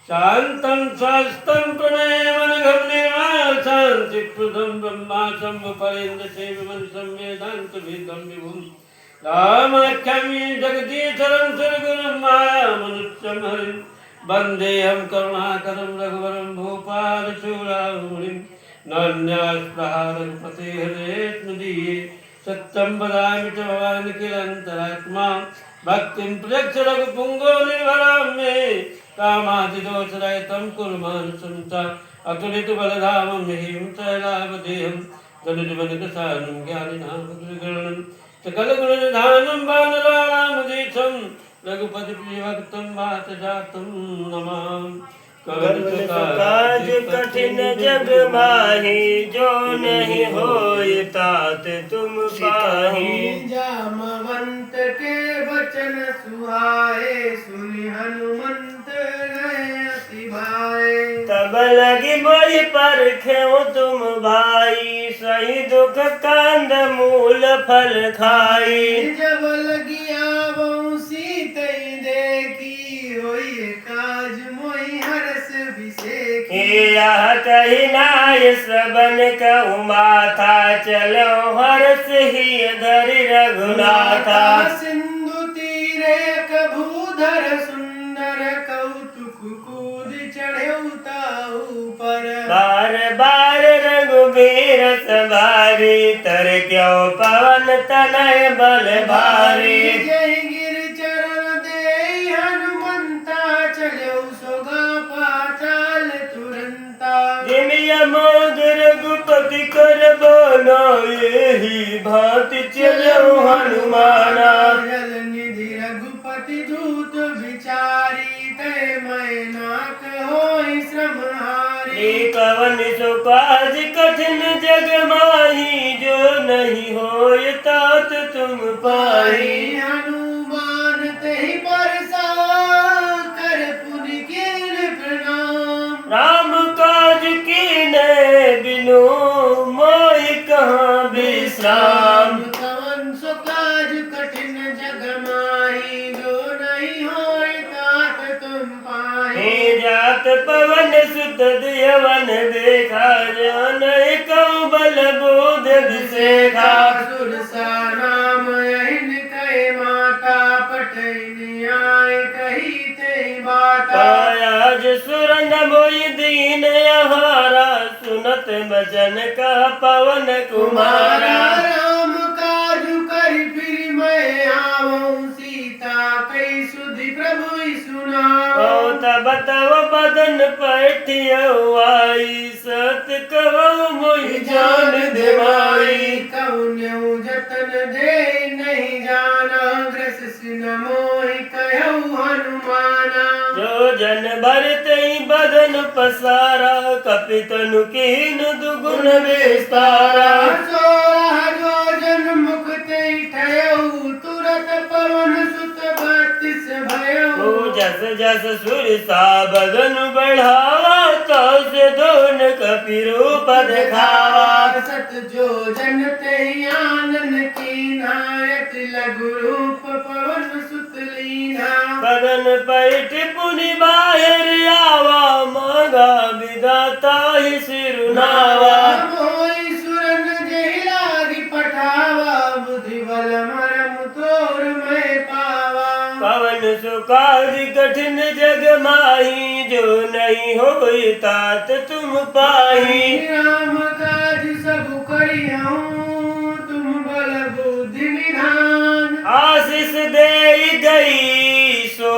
शान्तं शास्तं प्रणयमनघं निर्वाणं शान्तिप्रदं ब्रह्मा शम्भुफलेन्द्रसेविमं संवेदान्तवेदं विभुं रामलक्ष्यं जगदीश्वरं सुरगुरुं मायामनुष्यं हरिं वन्देऽहं करुणाकरं रघुवरं भूपालशूरामुनिं नान्यास्पृहा रघुपते हरे स्मदीये सत्यं वदामि च भवानि किलन्तरात्मा भक्तिं प्रयच्छ रघुपुङ्गो निर्भरां मे कामादिदोषरहितं कुर्मानुसं च अतुलितबलधामं हिं शैलावदेहं गणितवनिकसानं ज्ञानिनां भद्रगणनं सकलगुणनिधानं वानराणामधीशं रघुपतिप्रियभक्तं वातजातं नमामि। काज कठिन जग माही जो नहीं होय तात तुम पाही। जामवंत के वचन सुहाए सुनि हनुमंत गए अति भाए। तब लगी मोहि परखेउ तुम भाई सही दुख कांद मूल फल खाई। जब लगी आवऊं सीतई देखी होई काज मोहि हरस विसेखी। यह कही नाय सबन कहु माथा चलो हर्ष ही धरि रघुनाथा। सिंधु तीरे कभूधर सुंदर कौतुक कूद चढ़े ताऊ पर। बार बार रघुबीर सवारी तर क्यों पवन तनय बल भारी। जय गिर चरण दे हनुमंता चलो सोगा पाचाल तुरंता। जिम यमोद रघुपति कर बोलो यही भांति चलो हनुमाना। जल निधि रघुपति दूत विचारी तय मैना होई श्रम हारी। कवन सो काज कठिन जग माही जो नहीं होय तात तुम पाही। हनुमान तेहि परसा कर पुनि कीन प्रणाम। राम काज कीने बिनु मोहि कहाँ विश्राम। कवन सो काज कठिन जग माही जो नहीं होय तात तुम पाही। हे जात पवन सुत दियवन देखा जो नहीं कहु बल बोध विसेखा। सुरसा नाम यहिन कहे माता पटई न्याय कही ते बाता। आज सुरन मोहि दीन यहारा सुनत भजन का पवन कुमारा। राम काज करि फिर मैं आवऊं सीता कई सुधि प्रभु सुनाओ। तब तव बदन पैठियौ आई सत कहु मोहि जान दिवाई। कौन्यौ जतन दे नहीं जाना ग्रस सिन मोहि कहौ हनुमाना। जो जन भरतई बदन पसारा कपितनु कीन दुगुन विस्तारा। सोरह जो जन मुख तेहि ठयौ तुरत पवन सुत बत्तीस भयौ। जस जस सुरसा बदन बढ़ावा तस दोन कपि रूप दिखावा। सत जो जन तेहि आनन कीन्हा अति लघु रूप पवन सुत लीन्हा। बदन पैठ पुनि बाहिर आवा मांगा विधाता ही सिरुनावा। मोहि सुरन जेहि लागी पठावा बुद्धि बल मरम तोर मैं पावा। पवन सुकाज कठिन जग माही जो नहीं होई तात तुम पाही। राम काज सब करिहूँ तुम बल बुद्धि निधान। आशीष दे गई सो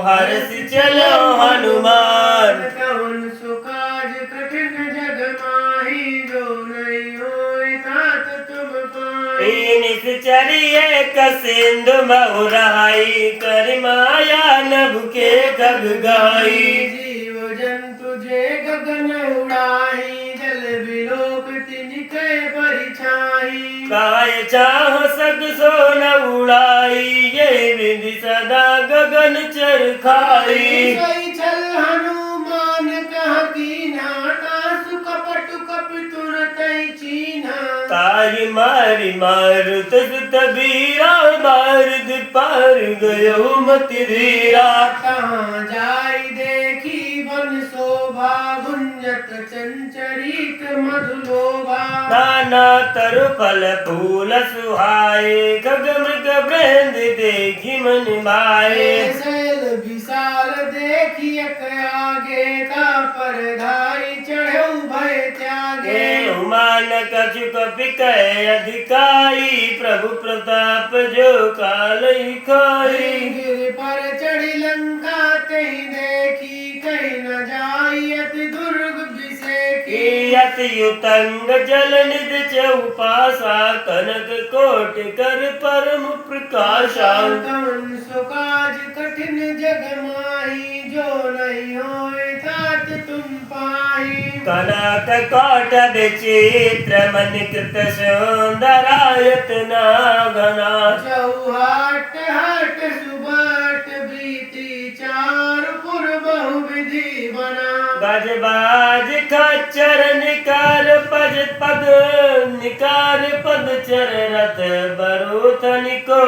हर्ष चलो हनुमान। कवन सो काज कठिन जग माही जो नहीं होय तात तुम पाही। निश्चर्य कसिंधु बहुराई कर माया नभ के कब गाई। जीव जंतु जे गगन उड़ाही जल विलोक तिनके परिछाई। काय चाह सग सो न उड़ाई ये विधि सदा गगन चर खाई। सोई छल हनुमान कह कीन्हा तासु कपट कपि तुरतै चीन्हा। ताई मारी मारुत सुत बीरा बारद पार गयो मति धीरा। कहाँ जाई देखी शोभा गुंजत चंचरीत मधुलोभा नाना तरु फल फूल सुहाए खग मृग वृंद देखी मन भाए शैल विशाल देखी आगे का परधाई चढ़े भय त्यागे उमान कछु कपिक अधिकाई प्रभु प्रताप जो काल खाई गिर पर चढ़ी लंका कहीं देखी कहीं न जाई अति दुर्ग विषेखी अति युतंग जल निध चौपासा कनक कोट कर परम प्रकाशा कवन सो काज कठिन जग माही जो नहीं होए तात तुम पाही कनक कोट विचित्र मन कृत सुंदरायत ना घना चौहाट हाट सुबाट बीती चार पुर बहु विधि बना गजबाज खच्चर निकार पद पद निकार पद चर रथ बरूथ निको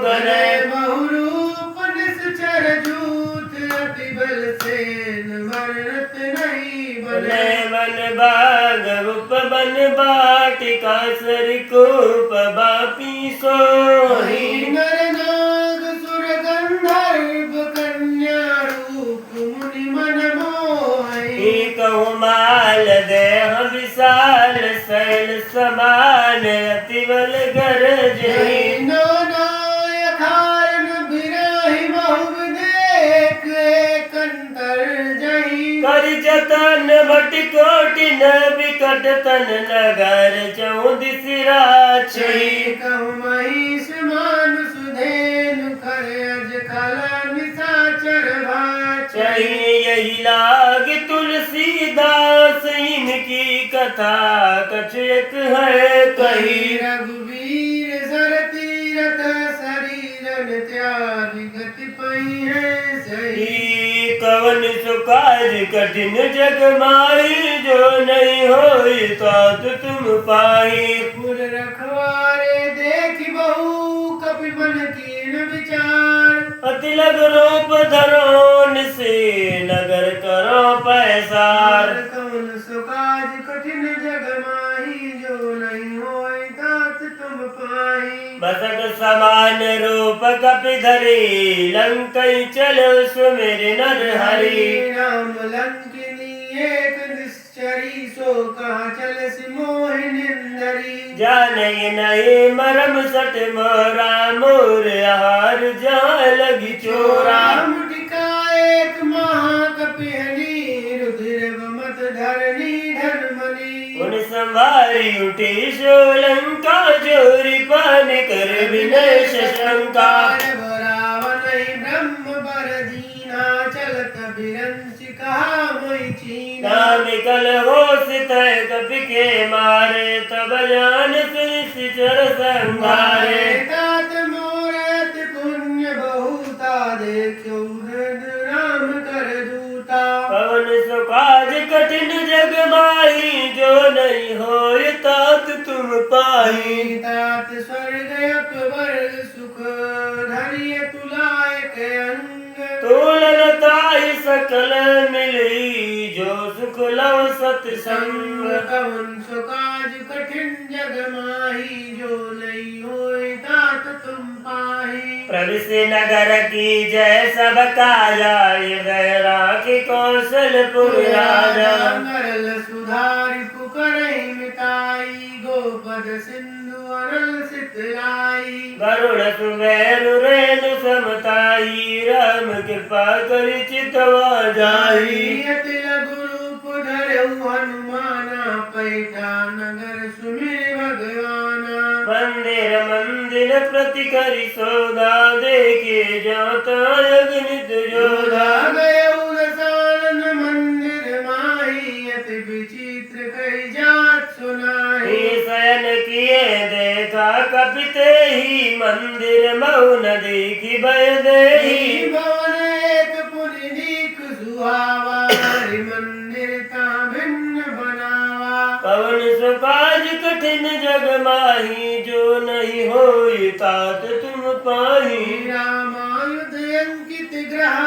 गने बहुरूप निश्चर जूथ अति बल सेन भरत नहीं बने मन बाग रूप बन बाटिका सरिकूप बापी सोही नर नाग सुर गंधर्व कन्या रूप मुनि मन मोहि कौमाल देह विशाल शैल समान अति बल गरज नायक हारन बिराहि बहु देख कंतर जही कर जतन भट कोटि न विकट तन नगर चौदिस राछी कहु महिष मानुष धेनु खर अज खला निशाचर भाचई चाहिए यही लाग तुलसीदास इनकी कथा कछ एक है कही रघुवीर सर तीरथ शरीरन त्याग गति पई है सही कवन सुकाज कठिन जग माही जो नहीं होई तात तुम पाई पुर रखवारे देखि बहु कपि मन कीन विचार अति लग रूप धरोन से नगर करो पैसार कौन सुकाज कठिन जग माही जो नहीं होए तात तुम पाही बसक समान रूप कपि धरी लंकई चलो सुमिर नर हरि राम लंकिनी एक निश्चरी सो कहा चल मोहिनिंदरी जाने नहीं मरम सट मोरा मोर हार जा लगी चोरा राम टिका एक महाकपिहनी रुधिर मत धरनी धर्मनी उन संवारी उठी सोलंका जोरी पान कर विनय शंका बरावन ब्रह्म बर दीना चलत बिरंच कहा मोई चीना नाम कल हो सित कपि के मारे तब जान सुनिश्चर संहारे तात मोरत पुण्य बहुता देखो राम कर दूता पवन सुकाज कठिन जग माही जो नहीं होय तात तुम पाही तात स्वर्ग अपवर्ग सुख धरिय तुलायक अंग तोलनताई सकल मिली जो सुख लव सत्संग कवन सुकाज कठिन जग माही जो नहीं होए तात तुम पाही प्रविश नगर की जय सब काया हृदय राखी कौशलपुर राजा गरल सुधारि पुकरहि मिताई गोपद सिंधु अरल सितलाई गरुड़ सुमेरु रेणु समताई राम कृपा करि चितवा जाई अति लघु रूप धरऊ हनुमाना पैठा नगर सुमिर भगवाना मंदिर मंदिर प्रति करि सौदा देखे जाता अग्नित जोधा गयऊ रसानन मंदिर माही अति विचित्र कही जात सुनाही शयन किए देखा कपिते ही मंदिर मौन देखी भय देही भवन एक पुनि दीक सुहावा हरि मंदिर का भिन्न बनावा पवन सुकाज कठिन जग माही जो नहीं होई तात तुम पाही रामायुध अंकित ग्रह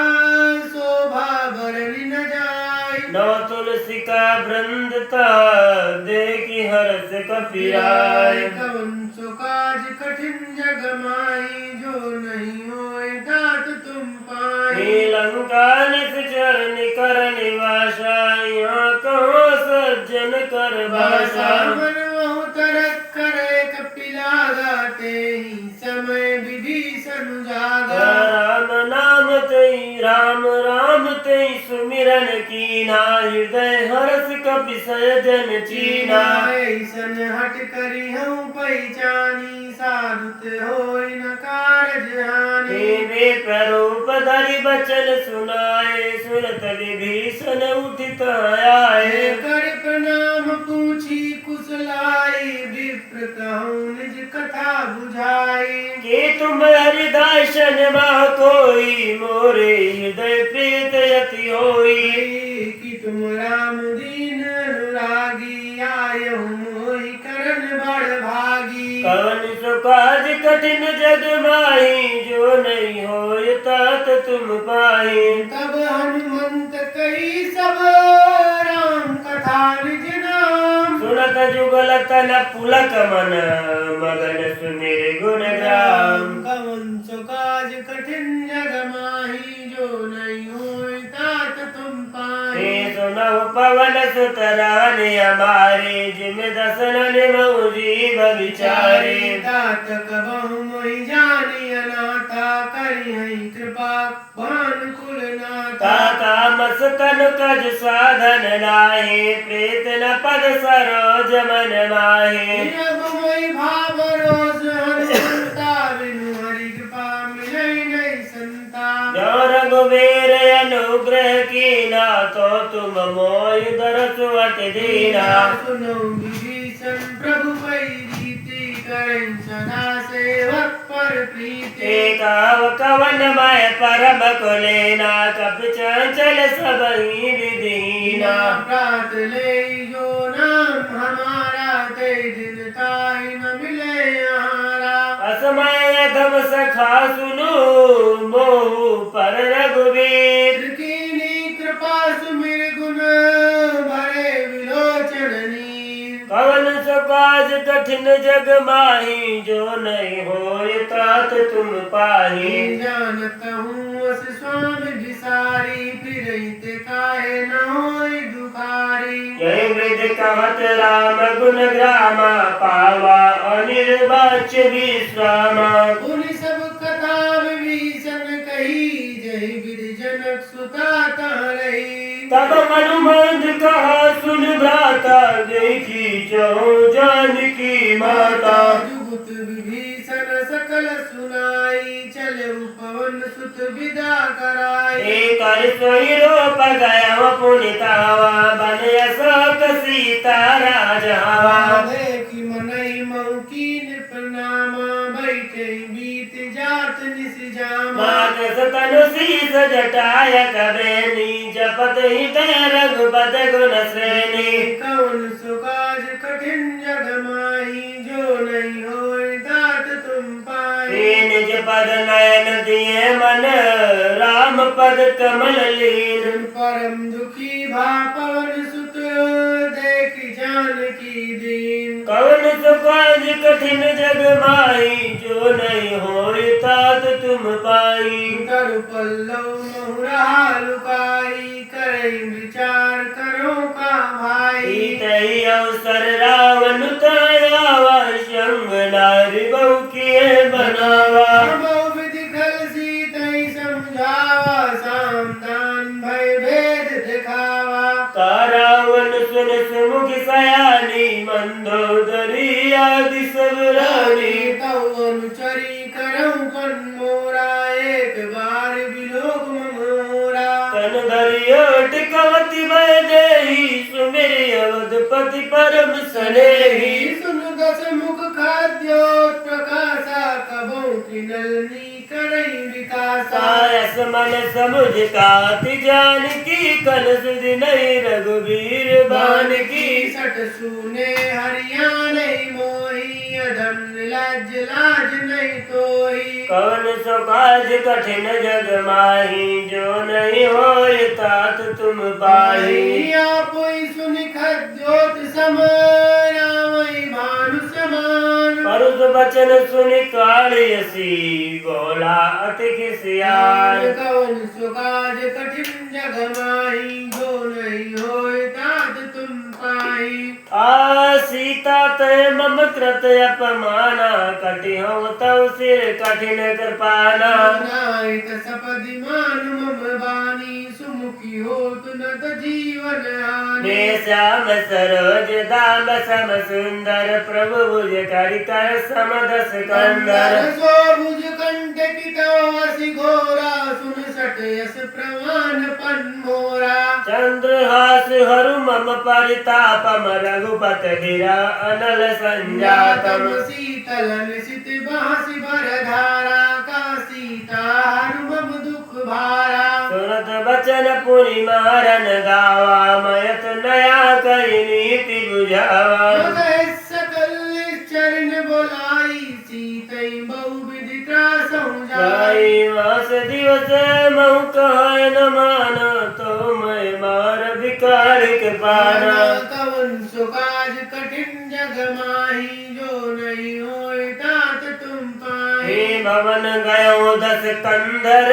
शोभा बरनि न जाय नव तुलसी का वृंद था देखी हर्ष कपिराय। कवन सो काज कठिन जग माही जो नहीं होए दात तुम पाए। लंका निश्चर निकर निवासा यहाँ कहो सज्जन कर भाषा। मन बहु तरक करे कपिला गाते ही समय विभीषण जागा। राम राम तई सुमिरन कीना हृदय हर्ष कपि सयजन चीना। ऐसन हट करी हूँ पहचानी साधुत होई न कारज हानि। वे प्ररूप धरि बचन सुनाए सुनत विभीषण उठित आए। कर प्रणाम पूछी कुशलाई विप्र कहूँ निज कथा बुझाई। कि तुम हरिदासन मा कोई मोरे हृदय प्रीत यति होई। कि तुम राम दीन अनुरागी आयु मोहि करन बड़ भागी। कवन सो काज कठिन जग माही जो नहीं होय तात तुम पाही। तब हनुमंत कई सब राम कथा निज नाम। सुनत जुगल तन पुलक मन मगन सुमिर गुण ग्राम। कवन सो काज कठिन जग माही जो नहीं होय तात तुम पाए। सुनहु पवन सुत रानी हमारे जिम दसन निमऊ जीव विचारे। तात कबहु मोहि जानी अनाथा करी है कृपा भानुकुल नाथा। तामस तन कज साधन नाहि प्रीत न पद सरोज मन माहि। अब मोहि भाव रोज हनुमंता बिनु हरि कृपा मिलै नहीं संता। जो रघुवीर अनुग्रह कीना तो तुम मोहि दरस अति दीना। सुनो विभीषण प्रभु कई रीति करें सदा सेवक पर प्रीति। एकाव कवन मय परम कुलेना कपि चंचल सबहि विदीना। प्रात ले जो नाम हमारा ते दिन ताहि न मिले आहारा। असमय अधम सखा सुनो मोहु पर रघुवीर। कीनी कृपा सुमिर गुण भरे विलोचन नीर। कवन सो काज कठिन जग माही जो नहीं होय तात तुम पाही। जानत हूँ अस स्वामी विसारी फिरते काहे न होय दुखारी। जय वृद्ध कहत राम गुण ग्रामा पावा अनिर्वाच्य विश्रामा। उन सब कथा विभीषण कही जय विधि जनक सुता तह रही। तब हनुमंत कहा सुन भ्राता देखी चहु जानकी माता। जुगुत विभीषण सकल सुनाई चले पवन सुत विदा कराई। कर सोई रूप गया पुनितावा बन अशोक सीता राजावा। देखी मनई मऊ कीन प्रणामा बैठे बीत जात निस जामा। मात सतनु शीस जटाय कबेनी जपत हृदय रघुपत गुण श्रेणी। कौन सो काज कठिन जग माही जो नहीं होय दात तुम पाए। निज पद नयन दिए मन राम पद कमल लीन। परम दुखी भा पवन सुत देखी जानकी दीन। कवन सो काज कठिन जग माही जो नहीं होय तात तुम पाई। तरु पल्लव महुरा लुकाई करे विचार करो का भाई। तई अवसर रावण तयावा संग नारी बहु किए बनावा। बहु विधि खल सीतई समझावा सामदान भय भेद दिखावा। रावण सुन सुमुख सयानी मंदोदरी आदि सब रानी। तव अनुचरी करऊं कन मोरा एक बार विलोक मोरा। तन धरियोट कवति भय देहि सुमिर अवधपति परम स्नेही। सुन दस मुख खाद्योत प्रकाशा कबहु त्रिनलनी करई विकासा। सायस मन समुझ काति जानकी कल सुध नहीं रघुवीर बान की। सट सुने हरिया नहीं मोही अधम लाज लाज नहीं तोही। कवन सो काज कठिन जग माही, जो नहीं होय तात तुम पाही। कोई सुनिखत ज्योत समान, आवै भानु समान। परुष बचन सुनि काढ़ियसी, बोला अति खिसियार। कवन सो काज कठिन जग माही, जो नहीं होय तात तुम पाही। सीता तय मम कृत अपमाना, कटि हो तव सिर कठिन कृपाना। नायक सपदि मानु मम बानी, सुमुखी होत न त जीवन हानि। मैं श्याम सरोज दाम सम सुंदर, प्रभु भुज करि कर सम दस कंदर। सो भुज कंठ कितवासी घोरा, सुन सट यस प्रमाण पन मोरा। चंद्रहास हरु मम परितापम, रघुपत गिरा अनल संजातम। शीतल निशित बांसि भर धारा, का सीता हरु मम दुख भारा। सुनत बचन पुनि मारन गावा, मयत नया करि नीति बुझावा। सकल चरण बोलाई, सीतई बहुविधि त्रासहु जाई। जाई मास दिवस महु कहै न माना, तो मैं मार भिखारी कृपाना। कवन सो काज कठिन जग माही, जो नहीं होय तात तुम पाही। हे भवन गयो दस कंदर,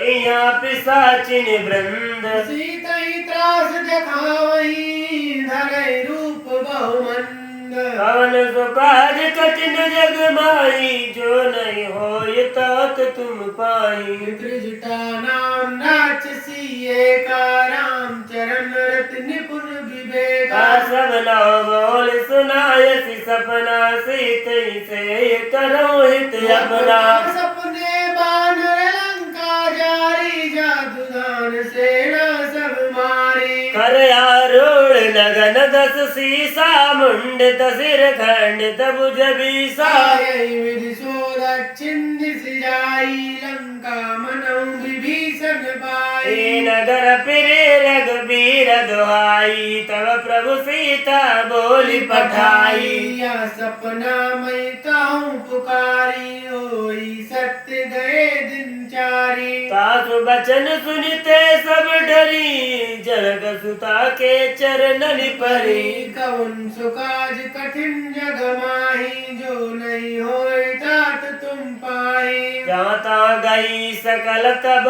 इया पिशाचिन वृंद। सीतई त्रास देखावही, धरै रूप बहुमंद। कवन सो काज कठिन जग माही, जो नहीं होय तात तुम पाही। त्रिजटा नाम राक्षसी एका, राम चरण रत निपुण विवेका। सब नौ बोल सुनायसी सपना, सीतई से करो हित अपना। सपने बानर लंका जारी, जादू दान सेना सब मारी। कर आरूढ़ नगन दस सीसा, मुंडित सिर खंडित भुज बीसा। यही विधि सो दक्षिण दिस जाई, लंका मनौ विभीषण पाई। ए नगर फिरे रघुबीर दुहाई, तब प्रभु सीता बोली पठाई। या सपना मैं कहूँ पुकारी, होई सत्य गए दिन चारी। सासु बचन सुनते सब डरी, जनक सुता के चरणन परी। कवन सो काज कठिन जग माही, जो नहीं होय तात तुम पाही। जाता गई सकल तब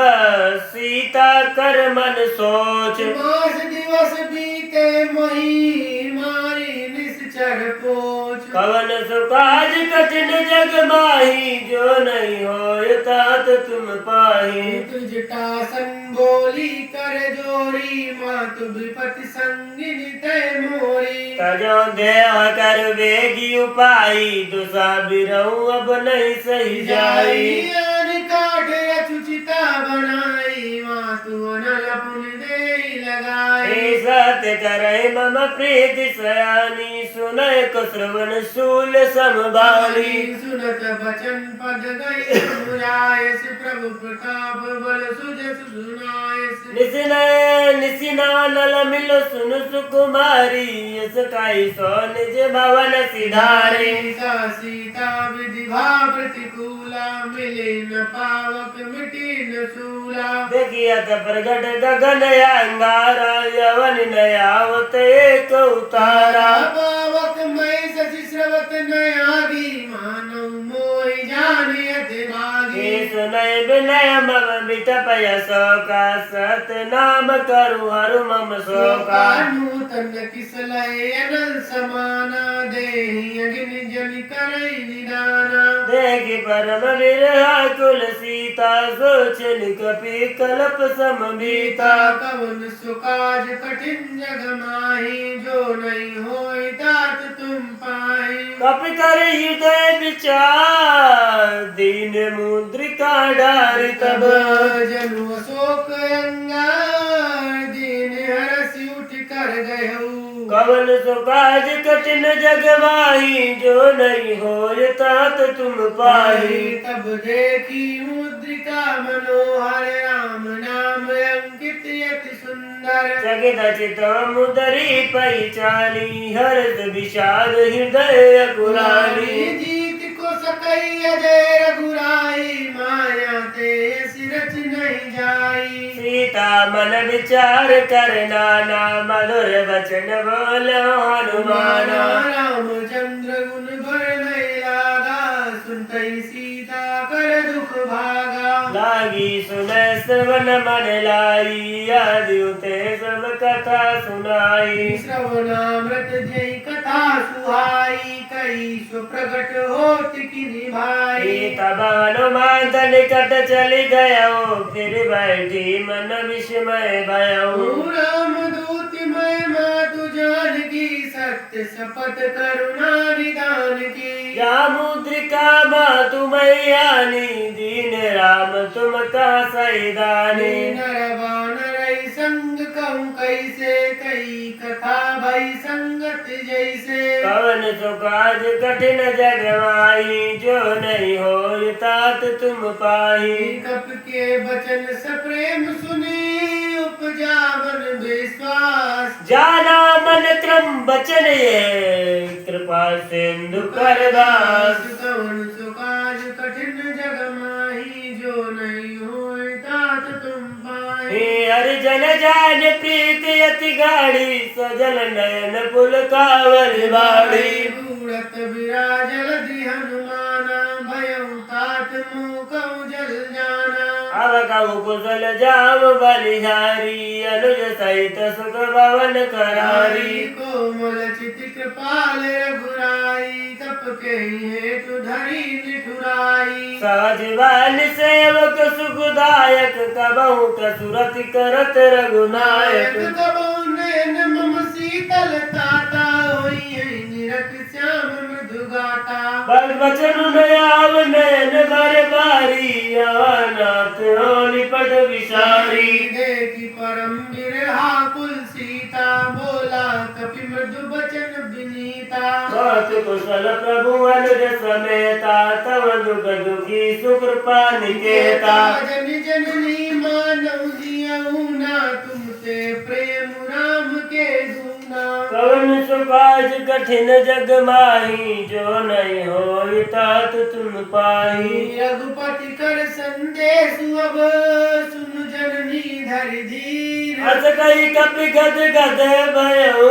सीता कर मन सोच। मास दिवस बीते मोही, मारी निश्चर पोच। कवन सो काज कठिन जग माही, जो नहीं होय तात तुम पाही। त्रिजटासन बोली कर जोरी, मातु विपति संगिनी तय मोरी। तजो देह कर वेगी उपाई, दुसा बिरहु अब नहीं सही जाई। काठ रचुचिता बनाई, मातु अनल पुन देई लगाई। सत्य करे मम प्रीति सयानी, सुनय को श्रवण शूल समबाली। सुनत बचन पद गई मुरायस, प्रभु प्रताप बल सुजस सुनायस। निसिना नल मिलो सुन सुकुमारी, यस काई सो निज भवन सिधारी। सीता विधि भा प्रतिकूला, मिले न पावक मिटी न सूला। देखियत प्रगट गगन अंगारा, यवन नयावत एक उतारा। पावक मैं शशि स्रवत नयागी, मानव मोहि जानियत भागी। सुनय विनय मम विटपय शोका, सत नाम करु हरु मम शोका। नूतन किसलय अनल समाना, देहि अग्नि जनि करई निदाना। देखि परम विरह कुल सीता, सोचन कपि कल्प समबीता। कवन सो काज कठिन जग माही, जो नहीं होय तात तुम पाही। कपि कर हृदय विचार, दीन मुद्रिका डारि तब। जनु अशोक अंगार, दीन हरसि उठ कर गयऊ। कवन सो काज कठिन जग माही, जो नहीं होय तात तुम पाही। तब देखी मुद्रिका मनोहर, राम नाम अंकित यति सुंदर। चकित चित मुदरी पैचाली, हर्ष विषाद हृदय कुलाली। जीत को सकई अजय रघुराई माया ते सिरच नहीं जाई सीता मन विचार करना ना मधुर वचन बोलो हनुमाना रामचंद्र गुण भर नहीं लागा सुनतई सीता कर दुख भागा लागी सुनै श्रवण मन लाई आदि उते सब कथा सुनाई श्रवणामृत जय कथा सुहाई कई सो प्रगट होत की निभाई तब हनुमान निकट चली गयो फिर बैठी मन विस्मय भयो राम दूत मैं मातु जानकी सत्य शपथ करुणा निदान की या मुद्रिका मातु मैयानी दीन राम तुम का सैदानी नर वानर संग कहूँ कैसे कई कथा भई संगत जैसे पवन सुकाज कठिन जगवाई जो नहीं हो तात तुम पाई कप के वचन सप्रेम सुनी उपजा मन विश्वास जाना मन क्रम बचन ये कृपा सिंधु करदास कवन सुकाज कठिन जग माही जो नहीं होए तात तुम पाए हे अर्जन जान प्रीत अति गाढ़ी सजल नयन पुल कावल बाड़ी बूढ़त विराजल दि हनुमाना भयं तात मुकौ जल जाना अब कहु कुशल जाम बलिहारी अनुज सहित सुख भवन करारी कोमल चित कृपाल रघुराई कप के हेतु धरी निठुराई सहजवान सेवक सुखदायक कबहु कसुरति करत रघुनायक कबहु नयन मम शीतल ताता होई निरख श्याम मृदु गाता बल बचन नयाव नयन भर बारी अवनाथ हो निपट विसारी देखी परम बिरहा कुल सीता बोला कपि मृदु बचन विनीता बहुत कुशल प्रभु अनुज समेता तव दुख दुखी सुकृपा निकेता जन जननी मानव जियऊ ना तुमसे प्रेम राम के दूना कवन सुकाज कठिन जग माही जो नहीं हो तात तुम पाही रघुपति कर संदेश अब सुन जननी धरि धीर अस कई कपि गद गद भयो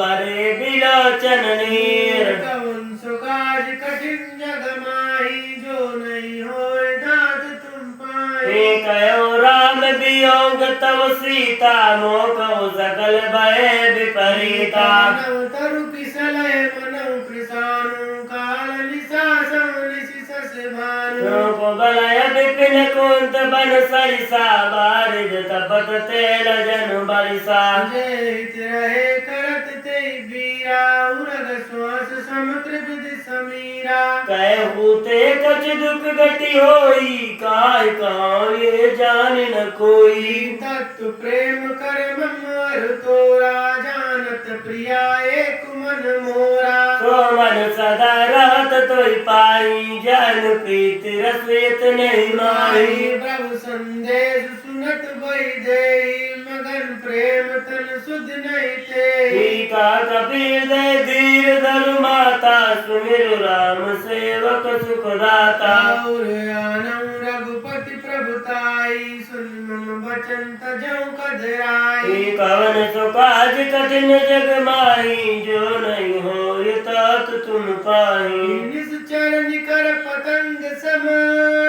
बारे बिलोचन नीर कवन सुकाज कठिन जग माही जो नहीं होए दात तुम पाए हे कयो राम वियोग तव सीता मोकौ सकल भय विपरीता नव तरु किसलय मनौ कृसानु काल निशासम निशि सस भानु रूप बलय विपिन कुंत बन सरिसा बारिज तपत तेल जनु बरिसा जय हित रहे करत ते बीरा उरग श्वास समुद्र विधि समीरा कहू ते कछ दुख गति होई काय कहाँ ये जान न कोई तत्व प्रेम कर ममर तोरा जानत प्रिया एक मन मोरा तो मन सदा रहत तोई पाई जन प्रीति रसवेत नहीं माही प्रभु संदेश सुनत भई देई मगन प्रेम तन सुध नहीं ते का कबीर दे धीर धरु माता सुमिरु राम सेवक सुख दाता और आनौ रघुपति प्रभुताई सुन मम वचन तजौ कधराई कवन सुकाज कठिन जग माही जो नहीं हो तात तुम पाही निश्चर निकर पतंग सम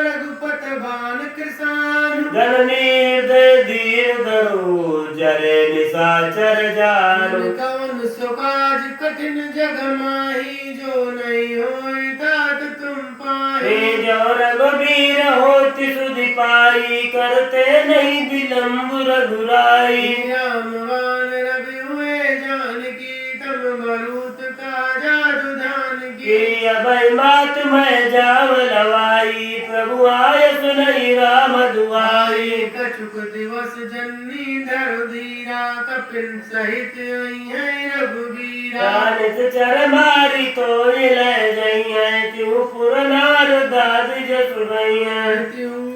रघुपत बाण कृसान जननी दे धीर धरु जरे निशाचर जानु कवन सुकाज कठिन जग माही जो नहीं होए तात तुम पाए जो रघुबीर होति सुधि पाई करते नहीं विलम्ब रघुराई राम वान रवि हुए जानकी तब मरुत का जादू धान की अभय मात मैं जाव लवाई प्रभु आय सुनई राम दुआई कछुक दिवस जननी धर धीरा कपिल सहित आई है रघुबीरा नित चर मारी तो ले जइयै त्यू पुरनार दाद जसु भइयै त्यों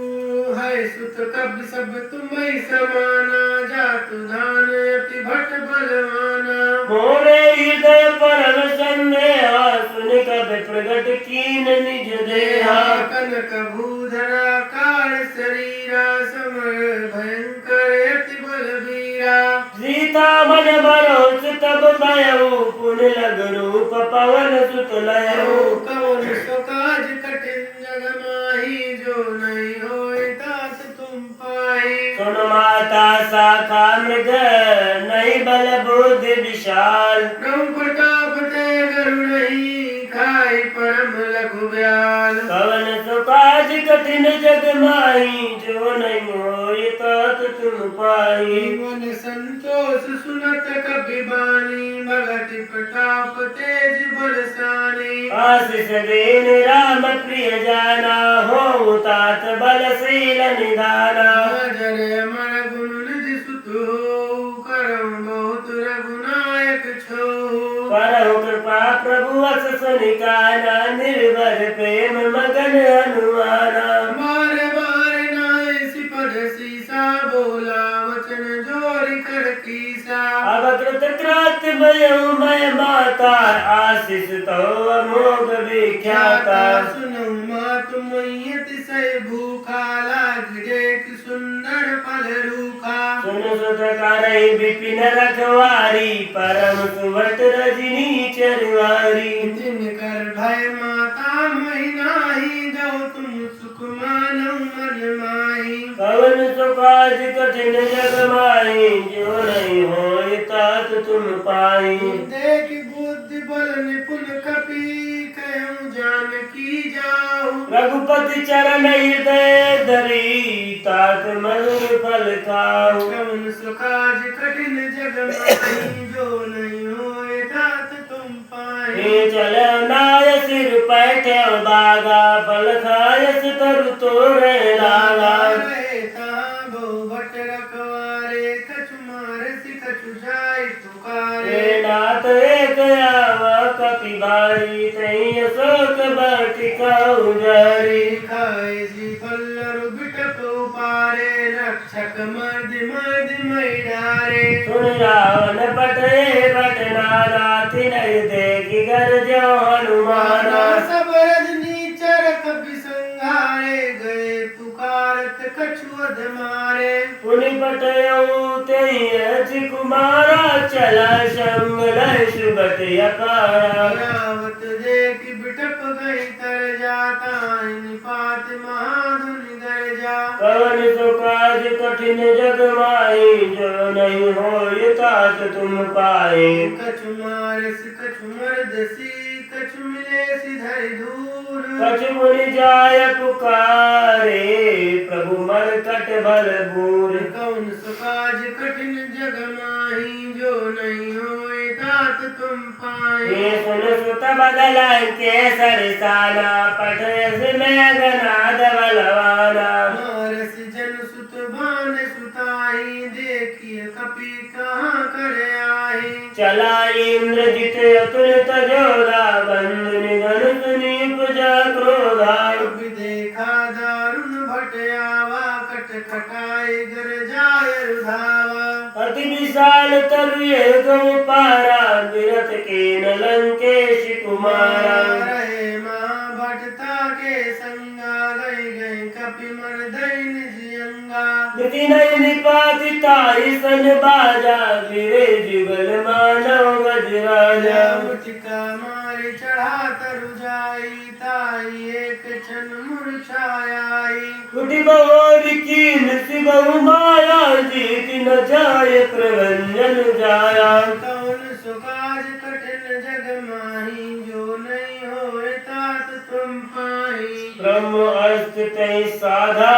है सुत कब सब तुम्हें समाना जातु धान अति भट बलवाना मोरे हृदय परम संदेह सुन कब प्रगट कीन निज भूधराकार शरीरा समर भयंकर अति बलबीरा सीता मन बरोस तब भयऊ पुन लग रूप पवन सुत लयऊ कवन सो काज कठिन जग माही जो नहीं होए तात तुम पाई सुन माता शाखा मृग नहीं बल बुद्धि विशाल प्रभु प्रताप ते गरुड़ नहीं खाई परम लघु ब्याल कवन सो काज कठिन जग माही जो नहीं होए तात तुम पाई मन संतोष सुनत कपि बानी भगति प्रताप तेज बरसानी आशीष देन राम प्रिय जाना हो तात बलशील निधाना जय अमर गुण निधि सुत हो करम बहुत रघुनायक छो करहु कृपा प्रभु अस सुनिकाना निर्भर प्रेम मगन हनुमाना बारे बारे नाय सिपद सीसा बोला वचन जोरी कर कीसा अब कृत कृत भयउ मैं माता आशीष तो अमोघ विख्याता सुनो मातु मैयति सै भूखा लाग देख सुंदर फल रूखा सुन सुत करई विपिन रखवारी परम सुवट रजनी चरवारी दिन कर भय माता मही नाही जो तुम सुख मानो मन माही कवन सो काज कठिन जग माही जो नहीं होय तात तुम पाई देख बुद्धि बल निपुण कपि कहूँ जान की जाऊँ रघुपति चरण हृदय धरी तात मन फल खाऊ कवन सुखाज कठिन जग माही जो नहीं होए तात तुम पाए हे चल नाय सिर पैठे बागा फल खायस तरु तोरे लागा भट रखवारे कछु मारसी कछु जाय पुकारे हे नाथ एक आवा कपि बारी तई अशोक बटिका उजारी खाए जी पल्लरु बिटप उपारे रक्षक मर्द मर्द मैडारे सुन रावण पटे बटनारा तिनय देखि गर जो हनुमाना सब रजनीचर कपि संघारे गए पुकारत कछु अध मारे पुनि पटयऊ तेहि अचि कुमारा चला संग लय सुबट अपारा रावत देख बिटप गई तर जाता निपात महाधुनि गर्जा कवन सो काज कठिन जग माही जो नहीं होय तात तुम पाए कछु मारस कछु मर्दसी कछु मिले सिधर दूर कछु मुनि जाय पुकारे प्रभु मरकट बल बूर कौन सुकाज कठिन जग माही जो नहीं होए तात तुम पाए ये सुन सुत बदल के सरसाना पठयस में गनाद बलवाना मारस जन सुत बान सुताई देखिए कपि कहाँ कर आई चला इंद्रजित अतुलित जोधा बंधु निधन सुनी पूजा क्रोधा कपि देखा दारुण भट आवा कट कटाई गर जाय रुधावा अति विशाल तरु गौ पारा विरत के न लंकेश कुमारा रहे माँ भटता के संगा गई गई कपि मर दैन जियंगा निति नहीं निपाति ताई सन बाजा गिरे जुगल मानव गजराजा मुटिका मारी चढ़ा तरु जाई ताई एक क्षण मूर्छाई कुटी बहोर कीन शिवहु माया जीत न जाय प्रभंजन जाया कौन सुकाज कठिन जग माही जो नहीं होए तात तुम पाई ब्रह्म अस्ति तै साधा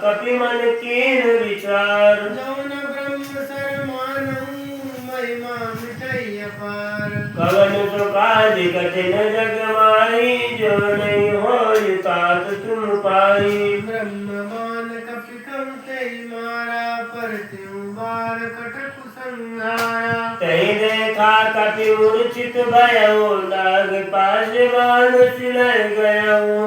कपि मन कीन विचार जौन ब्रह्म सर मानहु महिमा मिटई अपार कवन सो काज कठिन जग माही जो नहीं होय तात तुम पाई ब्रह्मवान कपि कवते मारा पर त्यों बार कटक संहारा तही देखा कपि मूर्छित भयउ नाग पाशवान सिलय गयउ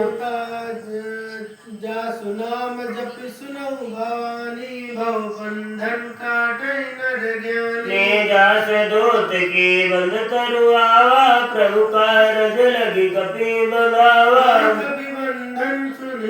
जासु नाम जप सुनौ भवानी भव बंधन काटै नर ज्ञानी ले जास दूत की बंद तरु आवा प्रभु कारज लगी कपि बगावा कपि बंधन सुन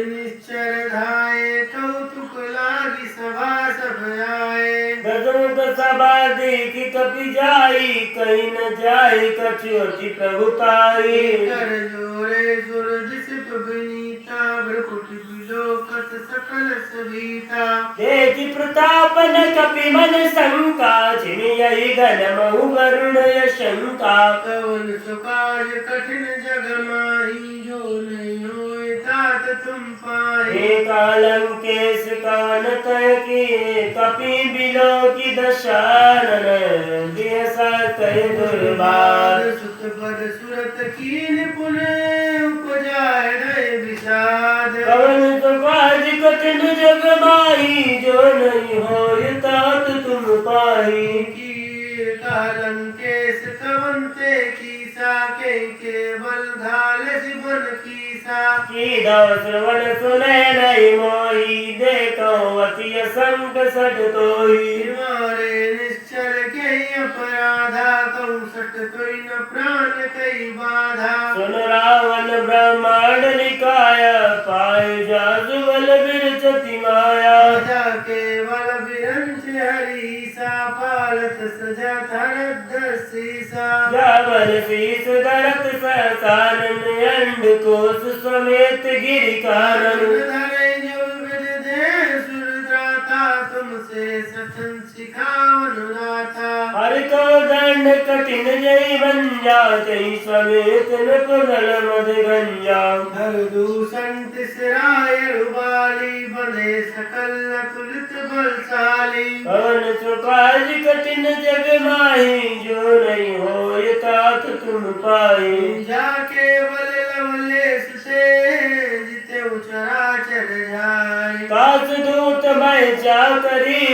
देखी कपि जाई, कहीं न जाए कछुअति प्रभु ताई। कर जोरे सुर दिसिप विनीता, भ्रकुटि विलोकत सकल सविता। देखि प्रतापन कपि मन शंका, झिमियहि घन महु वरुण शंका। कवन सुकाज कठिन जग माही, जो नहीं होए तात तुम पाए। हे कालंकेश कानत की, कपि बिलोकि दशानन, दियसा कहि दुर्बार। सुत पद सुरत कीन पुने, उपजाय नय विषाद। कवन सुकाज कठिन जग माही, जो नहीं होय तात तुम पाही। की कालंकेश कवंते कीसा, के केवल घाल जीवन कीसा। की दव श्रवण सुने नहीं मोही, देखो अति असंग सट तोही। मारे निश्चर के अपराधा, कहूँ सट कोई न प्राण कई बाधा। सुन रावण ब्रह्मांड निकाय, पाए जासु बल बिरचति माया। राजा केवल विरंच हरीसा, पालत सजा धरद सीसा। जावन शीस धरत सहसानन, अंडकोश समेत गिरि कारण। धरे जो विदे सुरद्राता, तुमसे सचन सिखावन राता। हर को दंड कठिन जय बंजा, जय समेत नृपगल मद गंजा। धर दूषण तिसराय रुबाली, बंधे सकल तुलित बलशाली। कवन सुकाज कठिन जग माही, जो नहीं होय तात तुम पाई। जाके बल लवलेश से, जिते चराचर जाय। कास दूत मैं जा करी,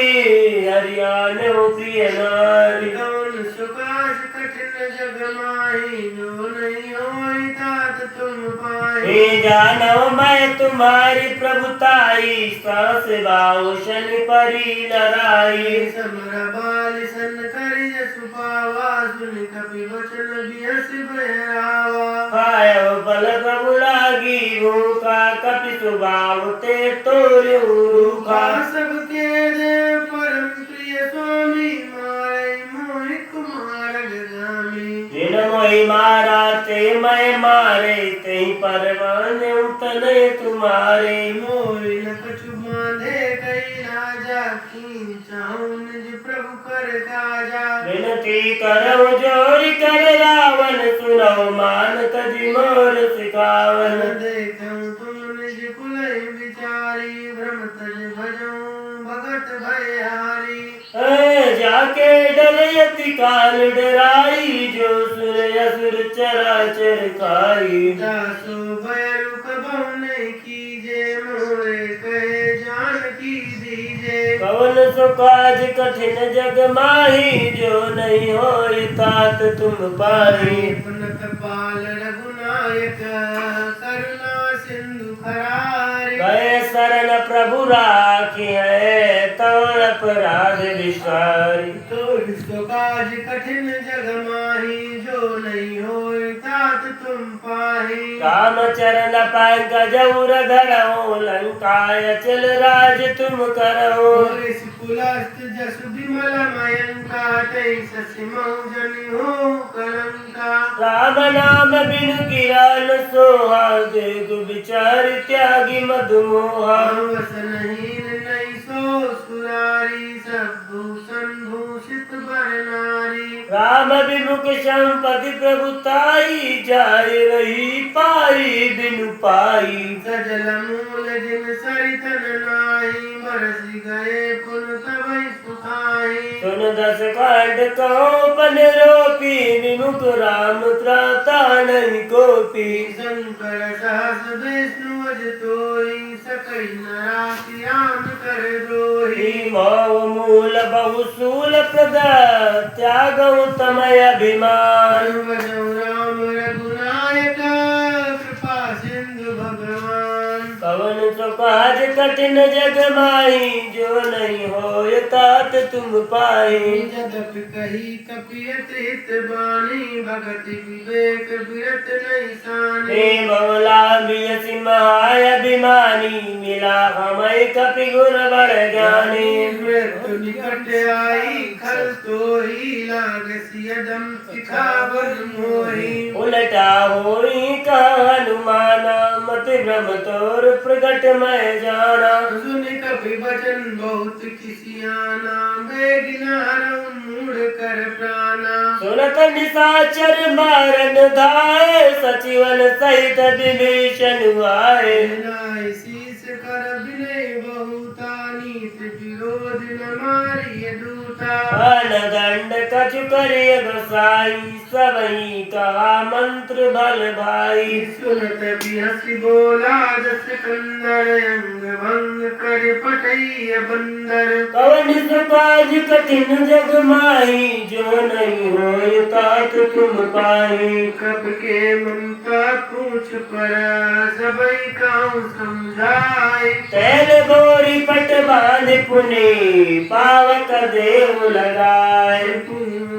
हरियाण प्रिय नारी। कौन सुकाज कठिन जग माही, जो नहीं होई तात तुम पाई। हे जानव मैं तुम्हारी प्रभुताई, सास बाहु शनि परी लड़ाई। समर बाल सन करि जसु पावा, सुनि कपि वचन बिहस बहरावा। खायो बल प्रभु लागी भूखा, कपि सुभाव ते तोर्यु रूखा। सबके दे परम प्रिय स्वामी, मारे मोहि कुमार गगामी। जिन मोहि मारा ते मैं मारे, ते परवाने उतने तुम्हारे। मोहि न कछु बांधे कई राजा, कीन चाहूं निज प्रभु कर काजा। विनती करौ जोरि कर रावण, सुनौ मान तजि मोर सिखावन। देखऊं तुम निज कुलहि विचारी, भ्रम तज भजऊं भगत भयहारी। जाके डरे अति काल डराई, जो सुर असुर चराचर खाई। दासो भय रुख बहु नहीं कीजे, मोरे कहे जान की दीजे। कवन सुकाज कठिन जग माही, जो नहीं होय तात तुम पाही। पुनत पाल रघुनायक, करुणा सिंधु खरारे। गए शरण प्रभु राखी है, तव अपराध विसारी। तो इसको काज कठिन जग माही, जो नहीं होय तात तुम पाही। राम चरण पंकज उर धरऊ, लंकाय चल राज तुम करऊ। इस कुलस्त जसु विमल मयंका, तैस सिमौ जनि हो कलंका। राम नाम बिनु गिरा न सोहा, देख विचार त्यागी मधुमोहा। वसनहीन नहीं सो सुरारी, सब भूषण भूषित बर नारी। राम विमुख संपत्ति प्रभुताई, जाय रही पाई बिनु पाई। सजल मूल जिन सरितन नाही, बरसि गए पुन तबै सुखाई। सुन दस कांड कहो पन रोपी, विमुख राम त्राता नहीं कोपी। शंकर सहस विष्णु अज तोई, सकई नराति राम कर द्रोही। मोह मूल बहुशूल प्रद, त्यागौ तमय अभिमान। भजौ राम रघुनायक, कृपा सिंधु भगवान। कवन सुख काज कठिन जग माही, जो नहीं होय तात तुम पाही। जदपि कही कपियत हित बानी, भगति विवेक विरत नहीं सानी। हे बवला बियसि महाअभिमानी, मिला हमें कपि गुण बड़ ज्ञानी। मृत्यु निकट आई खल सोई, लागसी अदम सिखावन मोही। उलटा होई कहा हनुमाना, मत भ्रम तोर प्रगट मैं जाना। सुन कपि वचन बहुत किसियाना, बेगिनार मूढ़ कर प्राणा। सुनत निशाचर मारन धाये, सचिवन सहित विभीषण आए। नाय शीस कर विनय बहुता, नीत विरोध न मारिय दूता। दंड कछु करिय गोसाई, सबई कहा मंत्र बल भाई। सुनत बिहसि बोला दस कंदर, अंग भंग कर पटैय बंदर। कवन सुकाज कठिन जग माही, जो नहीं होय तात तुम पाही। कब के ममता पूछ पर, सबई काहू समझाए। तैल बोरी पट बांध पुने, पावक देव लगाए।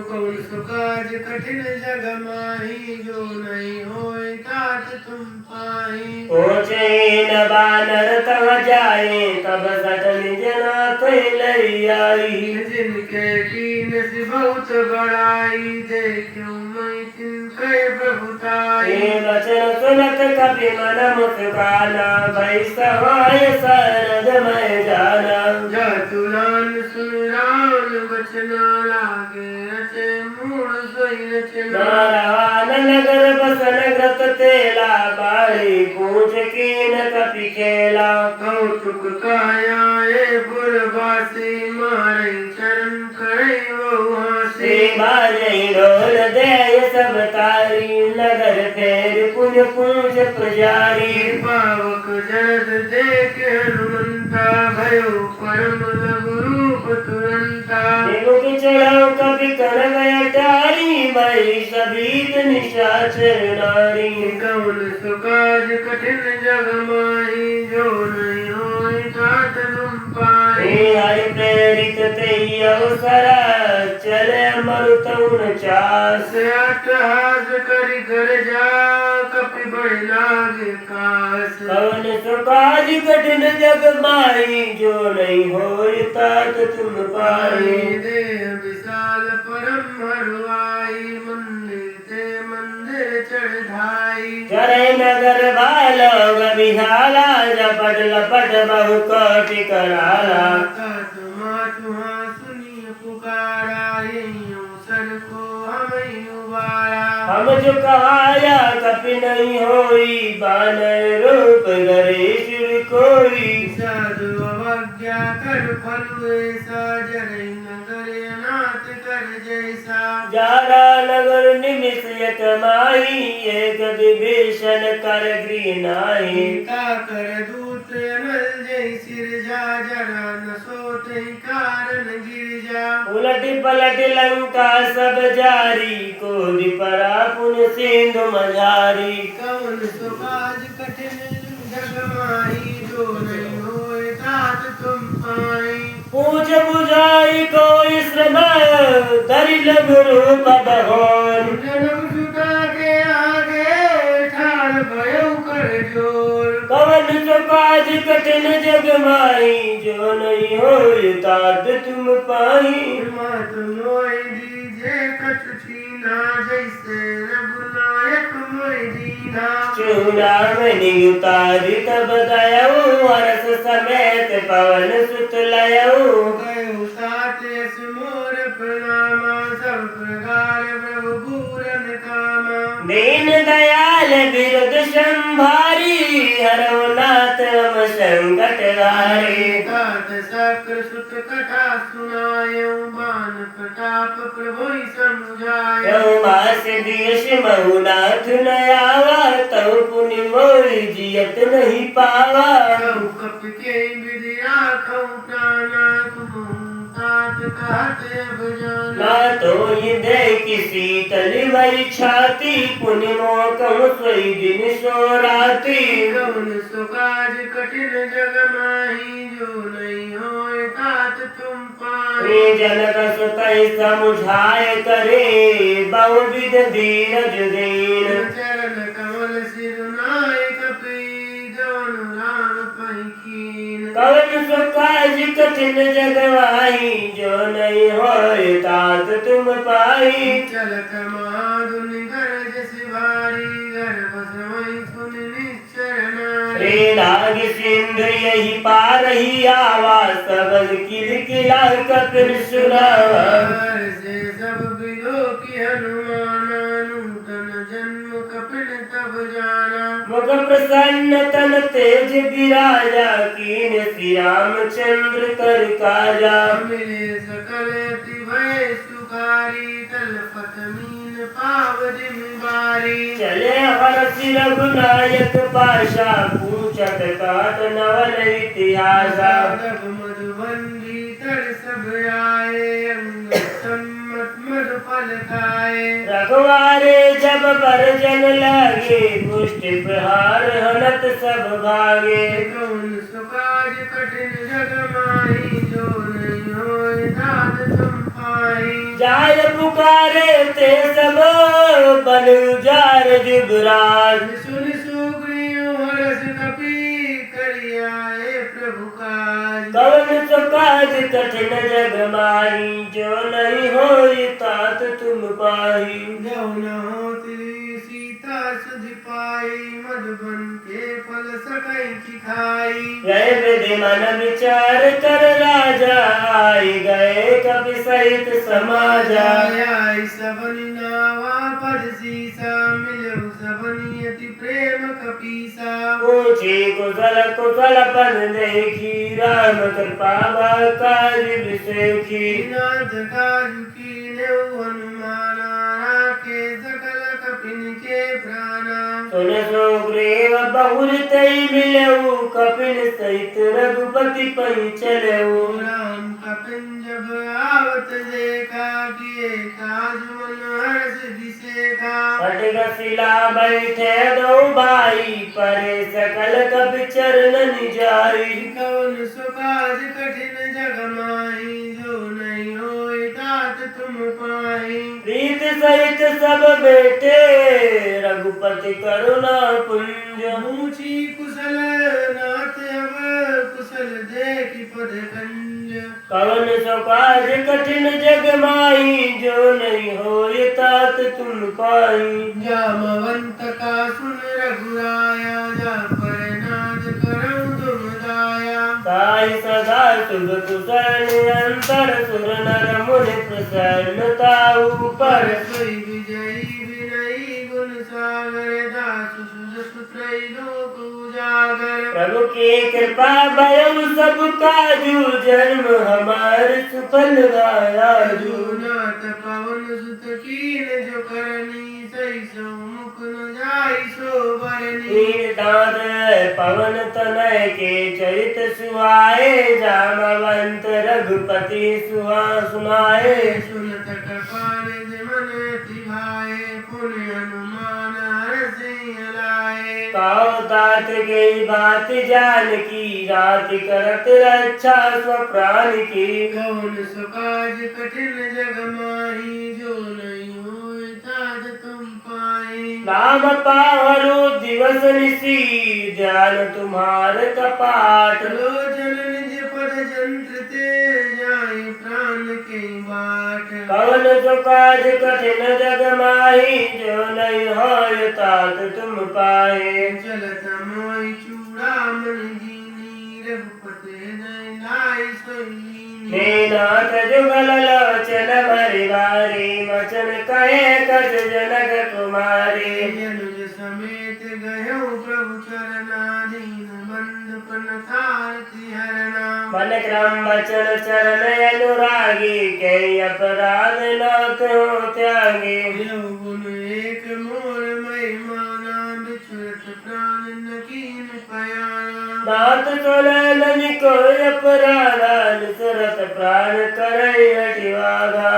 कौन सुकाज कठिन जग माही, जो नहीं होय तात तुम पाही। पहुँचे न बानर तहाँ जाए, तब सट निज नाथ लई आई। जिनके कीन से बहुत बड़ाई, देखूं मैं तिनके प्रभुताई। ये वचन सुनत कपि मन मुस्काना, भई सहाय शरद मैं जाना। जातुलान सुन राम वचना, लागे रचे मूढ़ सोई रचना। नारायण नगर बसन ग्रत तेला, बाड़ी पूछ कीन कपि खेला। कौतुक काया ए पुरवासी, मारे चरण करे वो हासी। बाजई ढोल दे सब तारी, नगर फेर पुन पूछ पुजारी। पावक जरद देख हनुमंता, भयो परम लघु रूप तुरंता। मुख चढ़ाओ कभी कर गया टारी, भाई सबीत निशाचर नारी। कौन सुकाज कठिन जग माही, जो नहीं होय तात तुम पाही। हरि प्रेरित ते अवसरा, चले मरुत 49। अट्टहास करि घर जा, कपि बड़े लागे कास। कौन सुकाज कठिन जग माही, जो नहीं होय तात तुम पाही। देह विशाल परम हरुआई, मंदिर ते मंदिर चढ़ाई। चरे नगर बालो गविहाला, झपट लपट बहु कोटि कराला। तुहा सुनिय पुकारा, यहीं अवसर को हमें उबारा। हम जो कहाया कपि नहीं होई, बानर रूप धरे सिर कोई। साधु अवज्ञा कर फल ऐसा, जरई नगर अनाथ कर जैसा। जारा नगर निमिष एक माही, एक विभीषण कर गृह नाही। का कर दूत नल जय सिर जा, जरा न सोते कारण गिर जा। उलट पलट लंका सब जारी, कोदि परा पुन सिंधु मझारी। कौन सुकाज कठिन जग माही, जो नहीं होय तात तुम पाई। पूछ बुझाई कोई श्रम, धरि लघु रूप बहोर। जन्म सुता के आगे, ठाड़ भयो कर जोर। कवन सुकाज कठिन जग माही, जो नहीं होय तात तुम पाही। मत मोय दीजे कछु छीना, जैसे रघुनायक मोय दीना। चूड़ामणि उतारी तब दयऊ, हरस समेत पवन सुत लयऊ। गयो साथ यस मोर प्रणामा, सब प्रकार प्रभु पूरन कामा। दीन दयाल बिरुद संभारी, हरौ नाथ हम संकट हारी। तात सक्र सुत कथा सुनायो, बान प्रताप प्रभु समझायो। मास दियश महुनाथ न आवा, तव पुनि मोहि जियत नहीं पावा। कप के विधि राखौ प्राणा, तुम तात कहत अब जाना। ना तो ये देख शीतल भई छाती पुण्य मोकम सोई दिन सो राती कौन सो काज कठिन जग माही जो नहीं होए तात तुम पाए जनक सुतई समुझाए करे बहुविध धीरज दीन चरण कमल सिर नाय कपी जवन राम पैकीन कवन सो काज कठिन जगवाही जो नहीं होए तात तुम पाई चलत माधुन गरज सिवारी गर्भ समय सुन निश्चर नारी रे नाग सिंधु यही पार ही आवा सबल किल किला कपिल सुनावा से सब बिलो की हनुमाना नूतन जन्म कपिल तब जाना मुख प्रसन्न तन तेज विराजा कीन श्री रामचंद्र कर काजा मिले सकल अति भय सुखारी तलपत मीन पाव जिम बारी चले हरसि रघुनायक पाशा पूछत कात नवल इतिहासा जब मधुबंदी तर सब आए अंग सम्मत मधु फल खाए रघुवारे जब बरजन लगे पुष्टि प्रहार हनत सब भागे कौन सुकाज कठिन जग माही जो नहीं होए दाद तुम पाई जाय पुकारे ते सब बन उजार जुबराज सुन सुग्रीव हरस कपी करियाए प्रभु काज कवन सो काज कठिन जग माही जो नहीं होई तात तुम पाही जो न होती सीता सुधि पाई मधुबन के फल सकई की खाई गए विधि मन विचार कर राजा आई गए कपि सहित समाजा आई सबनि नावा पद सीसा मिलऊ सबनि अति प्रेम कपीसा पूछी कुशल कुशल पद देखी राम कृपा काज विसेखी नाथ काजु कीन्यौ हनुमाना राखे सकल कपिन के प्राणा सुन सुग्रीव बहुर तई मिलऊ कपिल सहित रघुपति पई चलऊ राम कपिन जब आवत देखा किए काज मन हर्ष दिसेखा खड्ग शिला बैठे दो भाई परे सकल कपि चरण जाई कौन सो काज कठिन जग माही जो नहीं होए तात तुम पाई प्रीत सहित सब बेटे रघुपति करुणा पुंज ऊंची कुशल नाथ अब कुशल देखि पद कंज कवन सो काज कठिन जग माही जो नहीं होय तात तुम पाई जामवंत का सुन रघुराया जा पर नाद करऊं तुम दाया साई सदा शुभ कुशल निरंतर सुर नर मुनि प्रसन्नता ऊपर सोई विजयी विनयी गुण सागर दास सुज सुत्रय लोक उजागर प्रभु की कृपा भयउ सब काजू जन्म हमार सुफल गायाजू नाथ पवन सुत कीन जो करनी सही सो मुख न जाई सो बरनी नीर दांत पवन तनय के चरित सुहाए जामवंत रघुपति सुहा सुनाए सुनत कृपाण मन तिभाए पुण्य हनुमान हरसि लाए काऊ तात गई बात जान की रात करत रक्षा स्वप्राण की कौन सो काज कठिन जग माही जो नहीं होए तात तुम पाई नाम पावरो दिवस निसी ध्यान तुम्हार कपाट लोचन निज पद जंत्र ते जाए प्राण के बाट कवन सो काज कठिन जग माही जो नहीं होय तात तुम पाए चलत मोई चूड़ामणि दीनी रघुपति हृदय लाई सोई नाथ जुगल लोचन भरिवारी मचन कहे कच जनक कुमारी अनुज समेत गयो प्रभु चरणाधीन बंद पन थारति हरणा मन क्रम वचन चरण अनुरागी के अपराध नाथ हो त्यागी यो गुण एक मोर महिमाना बिछुरत प्राण न कीन पयाना नाथ सोलन को अपराधा निसरत प्राण करे हटिवागा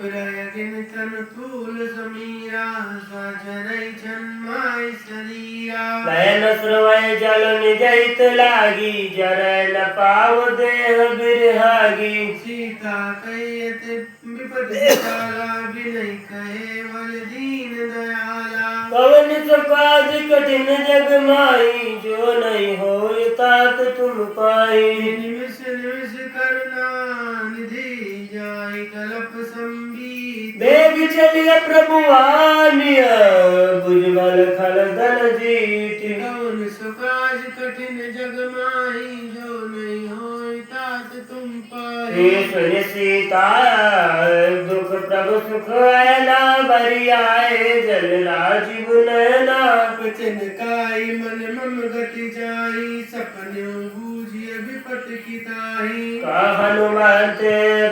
ग्रह किन तन तूल समीरा सजरई जन्माई शरीरा नयन स्रवय जल निजहित लागी जरय न पाव देह बिरहागी सीता कहियत विपति काला बिनय कहे बल दीन दयाला कवन सो काज कठिन जग माई जो नहीं होय तात तुम पाई निमिष निमिष करुणा निधि जाय कल्प संबीत बेग चलिए प्रभु आनिय बुझबल खल दल जीत कौन सुकाज कठिन जग माही जो नहीं होय तात तुम पाई सुन सीता दुख प्रभु सुख आयना बरि आए जल राजीव नयना वचन काई मन मम गति जाई सपने बूझिय विपत की ताही का हनुमत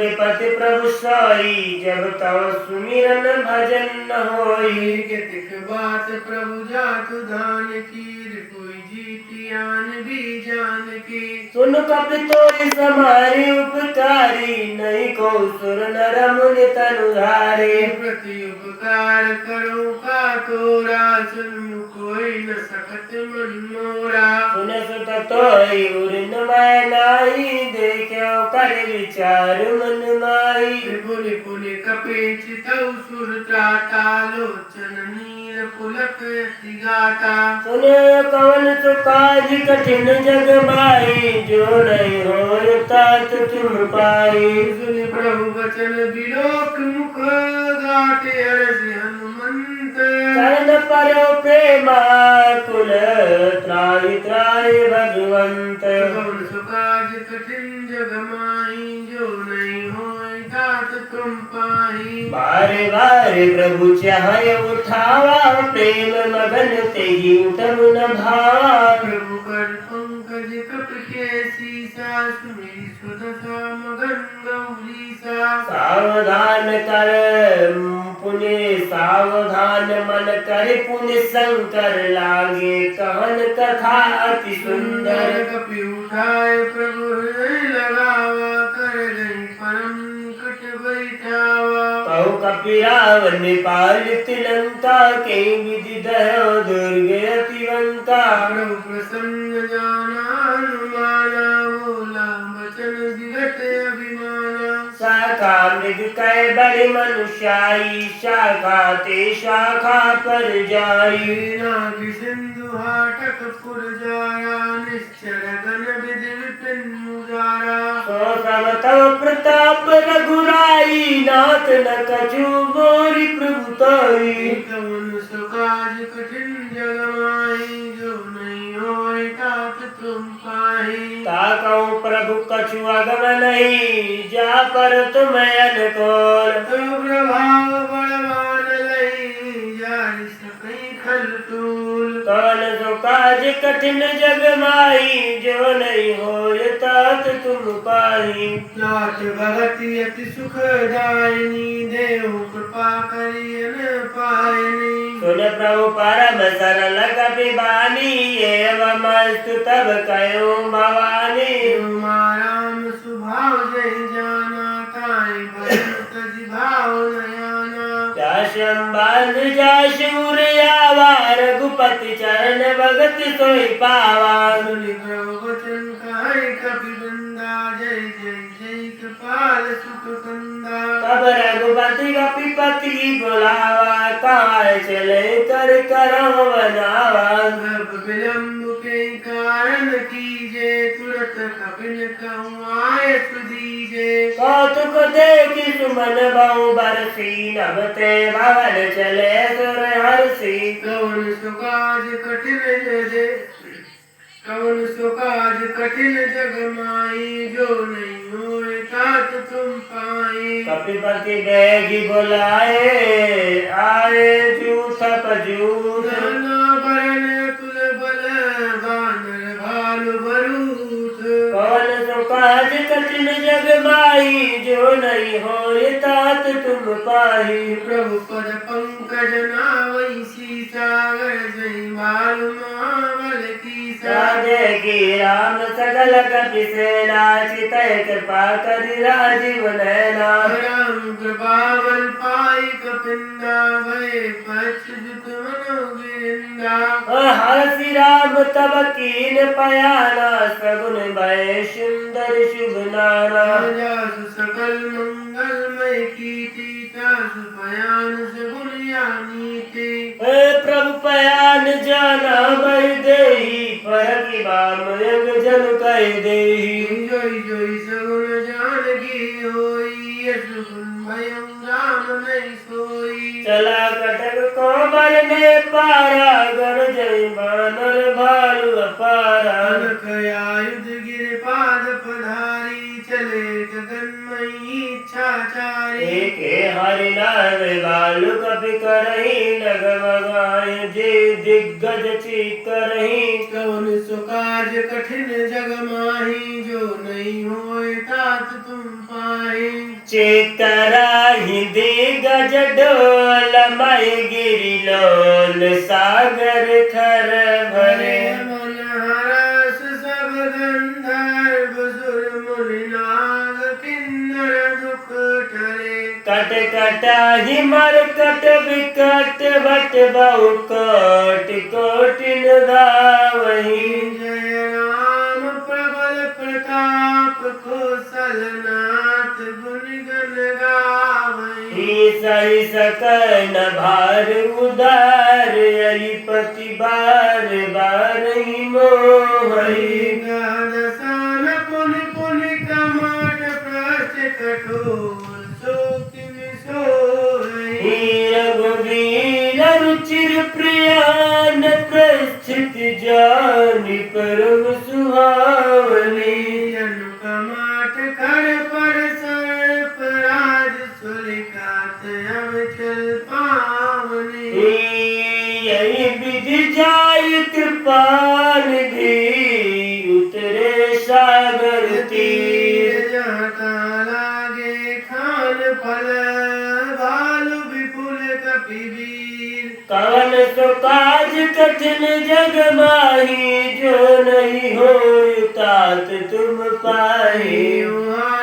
विपति प्रभु सोई जब तव सुमिरन भजन न होई कितक बात प्रभु जातु दान कीर कोई जीतियान भी जान की सुन कपितोई समारी उपकारी नहीं को सुर नर मुनि तनुधारे प्रति उपकार करो का तोरा सुन कोई न सकत मन मोरा सुन सुत तोई उरिन मैं नाई देखो कर विचार मन माई पुनि पुनि कपि चितौ सुर त्राता लोचन नीर पुलक गाता सुन कवन सो काज कठिन जग माई जो नहीं होय तात तुम पाई सुनि प्रभु वचन विलोक मुख गाते अरस हनुमंत चरण परो प्रेमा कुल त्राहि त्राहि भगवंत कौन सुकाज कठिन जग माही जो नहीं होय तात तुम पाही बारे बारे प्रभु चाहे उठावा प्रेम मगन तेहि उठम न भावा प्रभु कर पंकज कप के सीसा सुमेरी सुदशा मगन गौरीसा सावधान कर पुण्य सावधान मन कर पुण्य शंकर लागे कहन कथा अति सुंदर सुंदर कपि उठाए प्रभु हृदय लगावा कर गई परम कट बैठावा कहु कपिरावन पालित लंका के विधि दयो दुर्गे अतिवंका प्रभु प्रसन्न जाना हनुमाना बोला वचन विगत अभिमाना शाखा मृग कै बड़े मनुष्याई शाखा ते शाखा पर जाई नाभि सिंधु हाटक पुर जाया निश्चर गण विधि विपिन मुजारा सो सब तव प्रताप रघुराई नाथ न कछु मोरी प्रभुताई कवन सुकाज कठिन जग माही जो नहीं होय तात तुम पाही ताकऊ प्रभु कछु अगम नहीं जा पर तुम अनुकोल तो प्रभाव बलवान लई जारि सकई खल तूल कवन सो काज कठिन जग माई जो नहीं होय तात तुम पाही नाथ भगति अति सुखदायिनी देव कृपा करियन पायनी सुन प्रभु परम सरल कपि बानी एवं अस्तु तब कयो भवानी राम सुभाव जय जाना काई भजन तज भाव नयाना जाशम बांध जाशूर आवा रघुपति चरण भगत सोई पावा सुनि प्रभु वचन कहे कपि बंदा जय जय जय कृपाल सुख कंदा तब रघुपति कपिपति बुलावा कहाँ चले कर करम बनावा गर्भ विलंब के कारण कीजे तुरत कपिन कहूँ आय सुदीजे कौतुक देखि सुमन बहु बरसी नभते भवन चले सुर हरसी कवन सुकाज कठिन जगे कवन सुकाज कठिन जग माई जो नहीं होय तात तुम पाई कपिपति बेगी बुलाए आए जूथ पजूथ नाना बरन तुल बल बानर भालु बरूथ कौन सो काज कठिन जग माई जो नहीं होय तात तुम पाही प्रभु पद पंकज नावई सीता गर जय बालु महाबल की राधे की राम सकल कपि सेना चितय कृपा करि राजीव नैना राम कृपा बल पाई कपिंदा भय पच्युत मनोगिरिंदा हरसि राम तब कीन पयाना सगुन भय सुंदर शुभ नाना जासु सकल मंगलमय कीर्ति तासु पयान सगुन नीति प्रभु पयान जाना भय देहि पर की बाम यग जन कह देहि जोई जोई सगुन जानकी होई यशु गुण भयं राम नहीं सोई चला कटक कोमल ने पारा गर जय बानर भालु अपारा अनक आयुध गिर पाद पधारी चले गगनमयी इच्छाचारी एके हरि नाम बालु कपि करहि नगमगाय जे दिग्गज चीक करहि कौन सुकाज कठिन जग माही जो नहीं होए तात तुम पाए चेतराहि दिग्गज डोल मय गिरि लोल सागर थर भरे मन हरस सब गंधर्व सुर मुनि नाग किन्नर दुख टरे कट कटाहि मरकट विकट भट बहु कोटि कोटिन धावहि जय राम प्रबल प्रताप कौशलनाथ गुण गण गावहि सही सकन भार उदार पति बार बार ही मोहि गादसान पुनि पुनि कमठ प्रस्थ कठोर शोक सोहि रघुवीर रुचिर प्रियान प्रस्थित जानि परम सुहावनी अनुकमाट कर पर सर्प राज सुलिकात अवचल पावनी यही विधि जाय कृपाल धी उतरे सागर तीर जहाँ लागे खान फल भालु विपुल कपिवीर कवन सो काज कठिन जग माही जो नहीं हो तात तुम पाही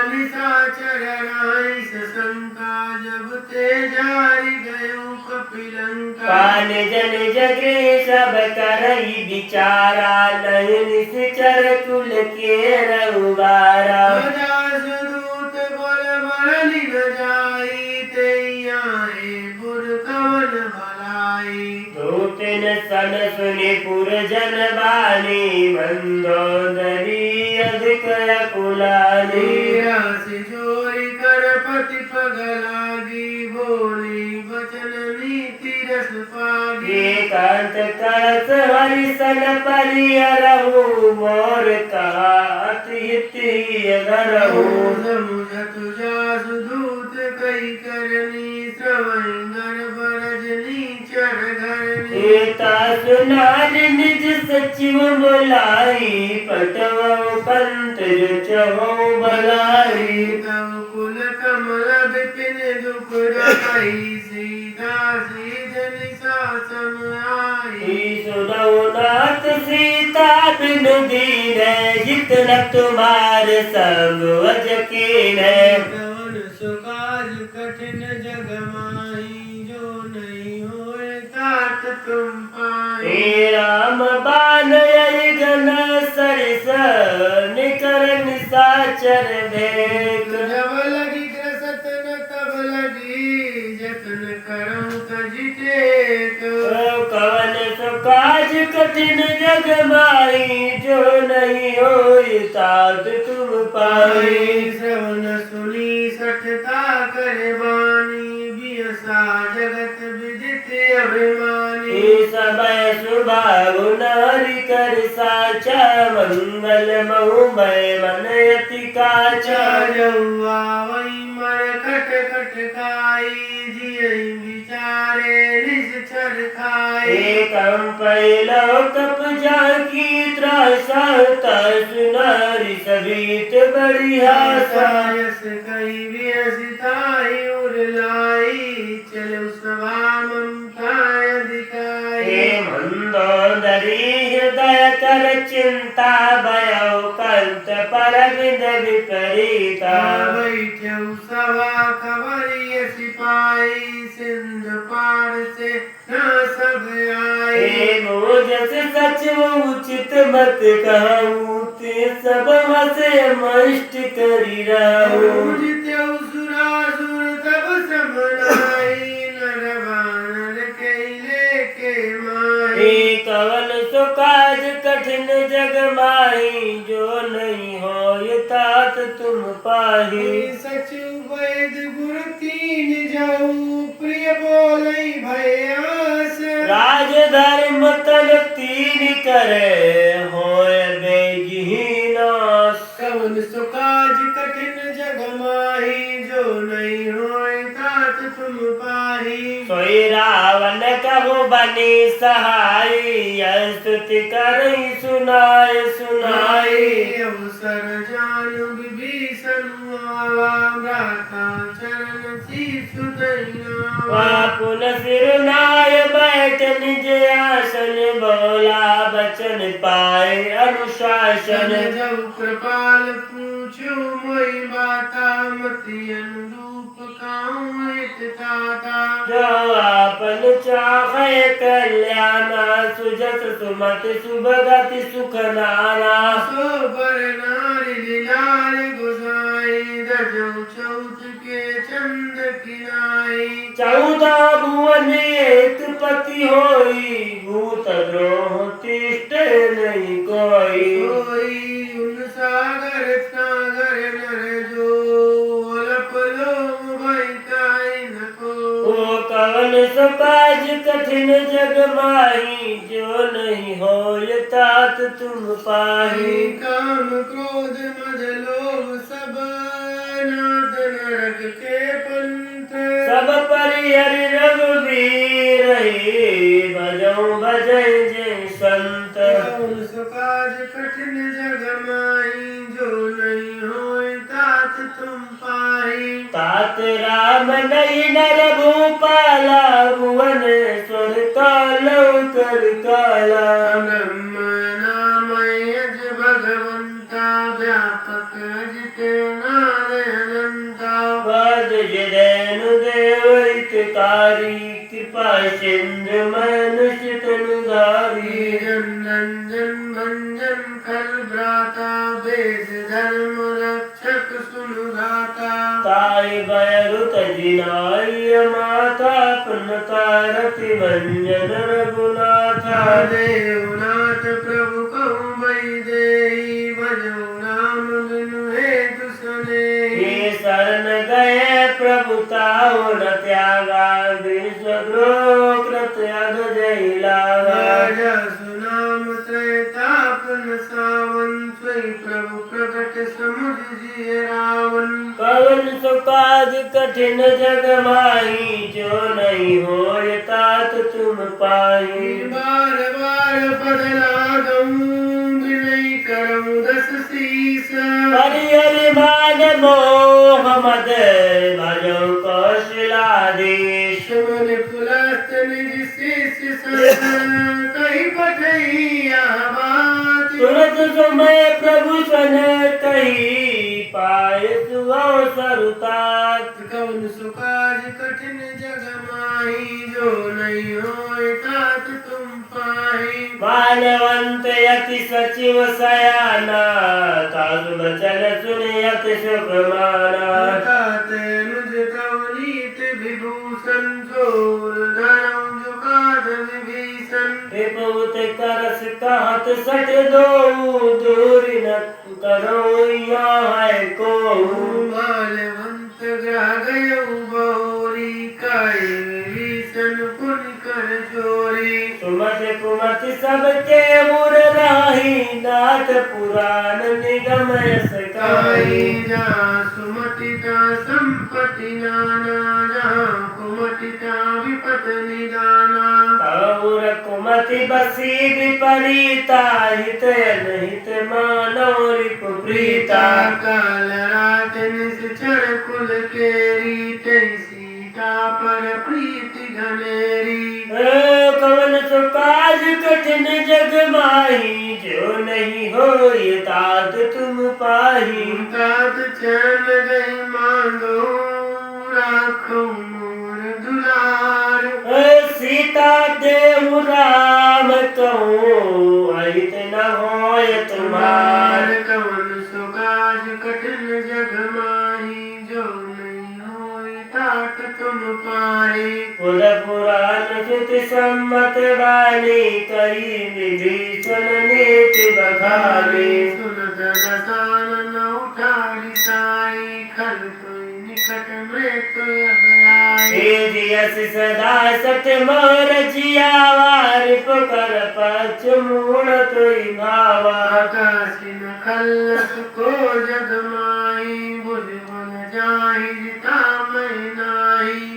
निशाचर राई सशंका जब ते जारी गयो कपिलंका पान जन जगे सब करई बिचारा नहीं निश्चर कुल के रउबारा दूत बल बड़नि न जाई ते आए बुर कवन भलाई दूतिन सन सुनि पुर जन बानी मंदोदरी अधिक कुलानी राशि जोरी कर पति पगलागी बोली वचन नीति रस पागी एकांत कलस हरि सन परिहरहु मोर कातिथि अगरहु समुझत जासु दूत कई करनी श्रवण गर्भ रजनी चर घरनी एता सुनार निज सचिव बोलाई पटवो पंत जो चहो बलाई तव कुल कमल विपिन दुख दाई सीता सीधनि सासम आई सुनो नाथ सीता बिन दीन जितना तुम्हार संग वज कीन कवन सुकाज कठिन जग माही जो नहीं होए तात तुम पाए हे राम बान यही घन सरस निकर निसाचर भेक जब लगी ग्रसत न तब लगी जतन करऊं तजिते कवन सुकाज कठिन जग माही जो नहीं होई तात तुम पाई श्रवण सुनी सठता करे वाणी बियसा जगत विदित अभिमानी समय सुभाव नारी कर साचा मंगल महु भय मन अति काचा जौआ वही मर खट खट खाई जियई विचारे निश्चर खाई एकम पैलो कप जाकी त्रासा सुनारी सभीत बड़ी आशा सायस कई व्यसिताई उरलाई चलो सभा ममता अधिकाई हे मंदोदरी हृदय कर चिंता भयो कंत पर विध विपरीता बैठ्यौ सवा खबरिय सिपाही सिंधु पार से न सब आए मोजस सच उचित मत कहूँ ते सब हसे मष्ट करी रहूँ जित्यौ सुरासुर तब सब नाई नर वानर कैले के माई कवन सो काज कठिन जग माही जो नहीं हो तात तुम पाही सचु वैद गुरु तीन जाऊ प्रिय बोलै भयास राज धर्म तन तीन करे होय बेगहीनास कवन सो काज कठिन जग माही जो नहीं होय तात तुम पाही सोई रावण कहो बनी सहाय स्तुति करई सुनाय सुनाई अवसर जानु विभीषण आवा भ्राता चरण शीशु दैनावा पुन सिर नाय बैठ निज आसन बोला बचन पाए अनुशासन जब कृपाल पूछो मोई बाता मति अनुरूप काऊं हित ताता जो आपन चाहे कल्याणा सुजस सुमति सुभगति सुख नाना सो बर नारी लीलाल गुसाई दजो चौथ के चंद किनाई 14 भुवन एक पति होई भूत द्रोह तिष्ठ नहीं कोई उन सागर सागर नर जो लप लोम भई काई न को ओ कवन सो काज कठिन जग माही जो नहीं होय तात तुम पाही काम क्रोध मद लोभ सब नाथ नरक के पंथ सब परिहर रघुवीर ही भजौ भजै जय संत कौन सो काज कठिन जग माही जो नहीं होय तात तुम पाही तात राम नहीं नर भूपाला भुवनेश्वर कालौ कर काला ब्रह्म नाम यज भगवंता व्यापक अजित नाद अनंता पद जैनु देव हितकारी कृपा सिंधु मनुष्य तनुधारी रंजन भंजन कर भ्राता वेद धर्म रक्षक सुनु गाता ताई बैरुत जिनाय माता पुनता रति भंजन रघुनाथा देवनाथ प्रभु कहु बई देई भजो नाम बिनु हेतु सुने ये शरण गए प्रभु ताऊ न त्यागा विश्वद्रोह कृत अग जय लागा राजा सुनाम त्रैतापन सावन स्वयं प्रभु प्रकट समुझ जिय रावण कवन सो काज कठिन जग माही जो नहीं होय तात तुम पाही बार बार पद लागऊं विनय करऊं दस शीस हरि मान मोह मद भजो कौशलाधीश मन पुलस्त निज शिष्य संग कही पठैया बात तुरत समय प्रभु सन कही पाय सुअवसर तात कौन सो काज कठिन जग माही जो नहीं होय तात तुम पाही मानवंत यति सचिव सयाना तासु बचन सुनियत सुख माना ताते मुझ कवनीत विभूषण जोर धरऊं जो काज विभीषण विभूत करस कहत सट दो दूरी न करो यहाँ को मालवंत ग्रह गयऊ बहोरी काय विभीषण पुन कर जोरी सुमत कुमत सबके मुर राही नाथ पुराण निगम यस काई काई जहाँ सुमति ता संपत्ति नाना जहाँ कुमति ता विपत निदाना और कुमति बसी विपरीता हित अनहित मानव रिपु प्रीता काल रात निश्चर कुल केरी तै सीता पर प्रीति घनेरी कवन सो काज कठिन जग माही जो नहीं होए तात तुम पाही। तात चल गई मांगो राखो मोर दुलार। सीता देव राम कहूँ अहित न होय तुम्हार। कवन सो काज कठिन जग माही जो नहीं होए तात तुम पाही। पुर पुराण श्रुति सम्मत वाणी कही विभीषण नीति बखानी। सुनत दसान न उठारी साई खल कोई निकट मृत्यु अब आई। यस सदा सत्य मोर जियावार पुकर पच मूण तुई भावा। आकाशी न खल्लस को जग माई बुझ बन जाहि जिता मैं नाही।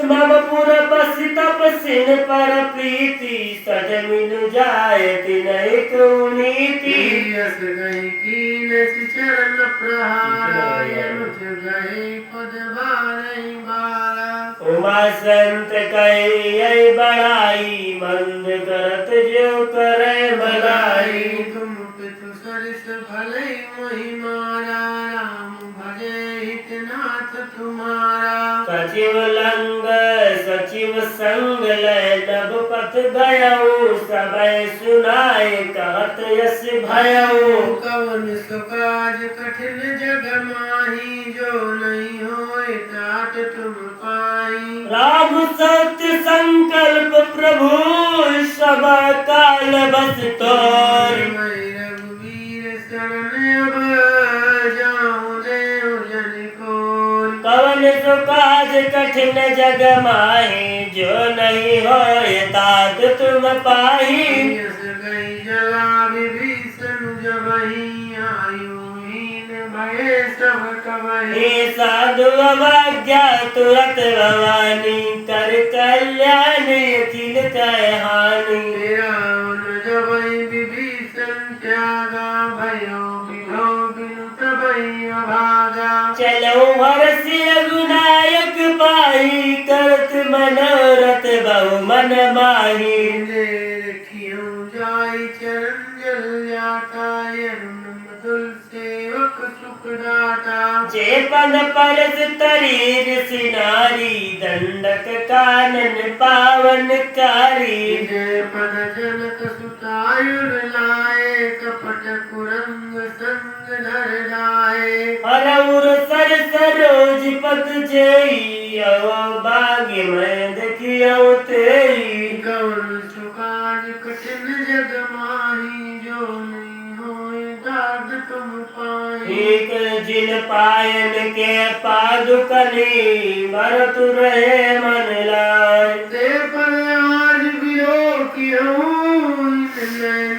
मम पुर बसि तपसिन पर प्रीति सज मिल जाय तिनैक नीति। यस गई कीन चरण प्रहार अनुज गए पद बारई बारा। उमा संत कही बड़ाई मंद करत जो करे भलाई। तुम पितु सरिस भले मोहि मारा राम भजे हितनाथ तुम्हारा। सचिव लंग सचिव संग लय नभ पथ गयऊ सबय सुनाए कहत यस भयऊ। कवन सो काज कठिन जग माही जो नहीं होए तात तुम पाई। राम सत्य संकल्प प्रभु सब काल बस तोर। मैं रघुवीर शरण अब जाऊं देव जन कोर। कवन सो काज कठिन जग माही जो नहीं होए तात तुम पाही। यस गई जला विभीषण जबहि आयुहीन भये सब कबहि। हे साधु अवज्ञा तुरत भवानी कर कल्याण अखिल तय हानि। रावण जबहि विभीषण त्यागा भयो बिलो बिनु तबहि अभागा। चलो हरसि रघुनायक पाई करत मनोरथ बहु मन माही। देखियो जाई चरण जल जाता अरुण मधुर सेवक सुख दाता। जे पद परस तरीर सिनारी दंडक कानन पावन कारी। जय पद जनक सुतायुर लाए कपट कुरंग संग धर लाए। हरउर सर सरोज पद जेई अव भाग्य मैं देखियो तेई। कवन सो काज कठिन जग माही जो नहीं होए दाद तुम पाई। एक जिन पायन के पादुकनी भरत रहे मन लाय। ते पर आज वियोग किहूँ नैन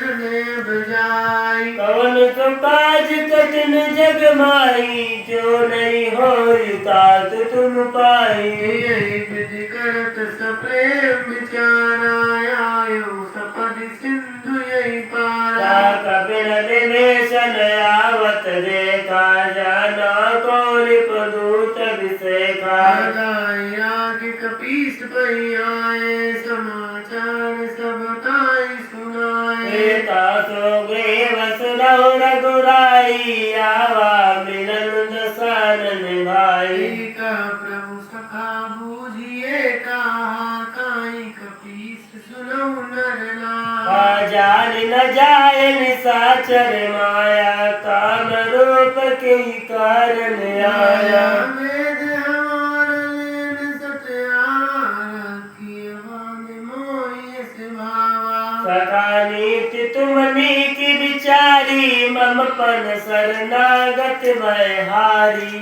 बजाई। कवन सो काज कठिन जग माही जो नहीं होई तात तुम पाई। यही विधि करत सप्रेम विचारा आयो सपदि सिंधु यही पारा। कपिल विभीषण आवत देखा जाना कौन प्रदूत विषेखा। गाय राग कपीस पई आए समाचार सब ताई सुनाए। तासो ग्रीव सुनौ रघुराई आवा मिलन दसानन भाई। का प्रभु सखा बूझिए कहा काई कपीस सुनौ नर नाय। जान न जाय निशाचर माया काम रूप के कारण आया। वेद हमार लेन सत्यारा किए वान मोहि सिभावा। सखा नीति तुम नीति विचारी मम पन शरणागत भयहारी।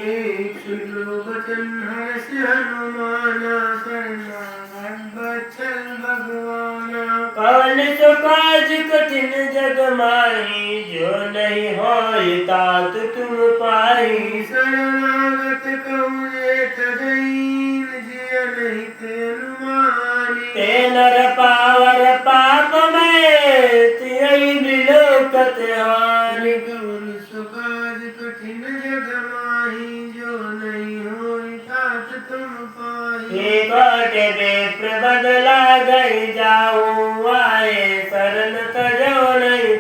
सुनो बचन हर्ष हनुमाना शरणागत बचन भगवाना। कवन सो काज कठिन जग माही जो नहीं होई तात तुम पाई। शरणागत कहूँ जेठ दीन जिय नहीं ते अनुमानी। ते नर पावर पाप में तियहि बिलोकत हानि। कवन सो काज कठिन जग माही जो नहीं होई तात तुम पाई। हे कोटि विप्र बदला गई जाऊँ आए शरण तजो नहीं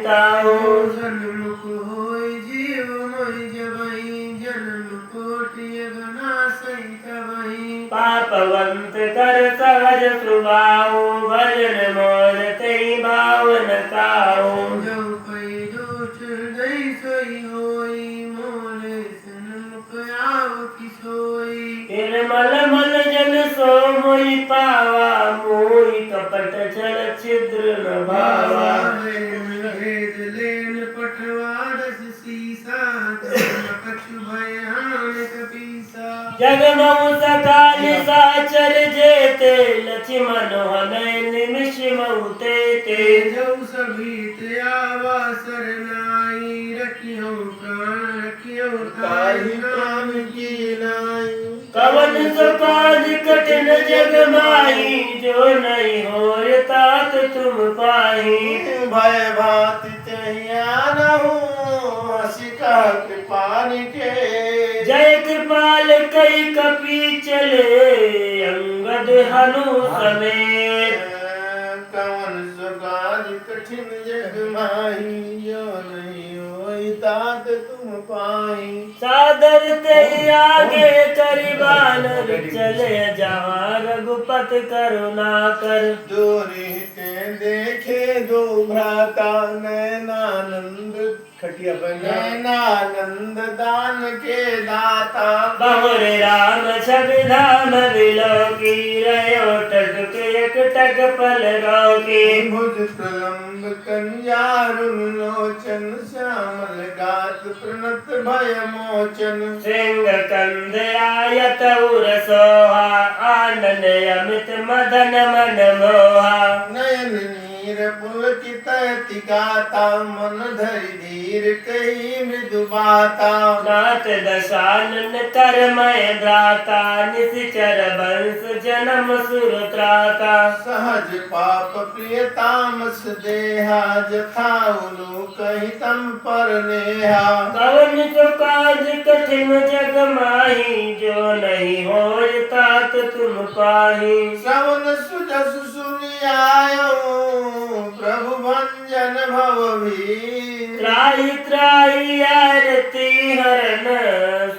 भगवंत कर सहज सुभाऊ भजन मोर तई भावन काऊ जो कोई दोष नहीं सोई होई मोरे सन्मुख आव की सोई निर्मल मन जन सो मोई पावा मोई कपट छल छिद्र न भावा भेद लेन पठवा दस सीसा कछु भयान कपीसा जग मऊ सकाल साचर जेते लक्ष्मण हनय निमिष मऊ तेते जो सभी ते आवा सरनाई रखियो प्राण रखियो ताई नाम की लाई कवन सो काज कठिन जग माही जो नहीं होय तात तुम पाही भय भात तहिया न हो शिका कृपानि के जय कृपाल कई कपी चले अंगद हनु समेत कवन सुगाज कठिन जग माही जो नहीं होई तात तुम पाई सादर ते आगे करिबान चले जहाँ रघुपत करुणा कर दूरी ते देखे दो भ्राता नैनानंद खटिया नैनानंद दान के दाता बहुरे राम छवि धाम विलोकी रयो टटक एक टक पल रोकी भुज प्रलंब कन्यारुण लोचन श्यामल गात प्रणत भय मोचन सिंह कंद आयत उर सोहा आनंद अमित मदन मन मोहा नयन नीर पुलकित गाता मन धरि धीर कही मृदु बाता नाथ दशानन करमय भ्राता निशिचर वंश जन्म सुर त्राता सहज पाप प्रिय तामस देहा जथा उलू कही तम पर नेहा कवन सो काज कठिन जग माही जो नहीं होय तात तुम पाही श्रवण सुजस सुनि आयो प्रभु भंजन भव भी त्राहि त्राहि आरती हरन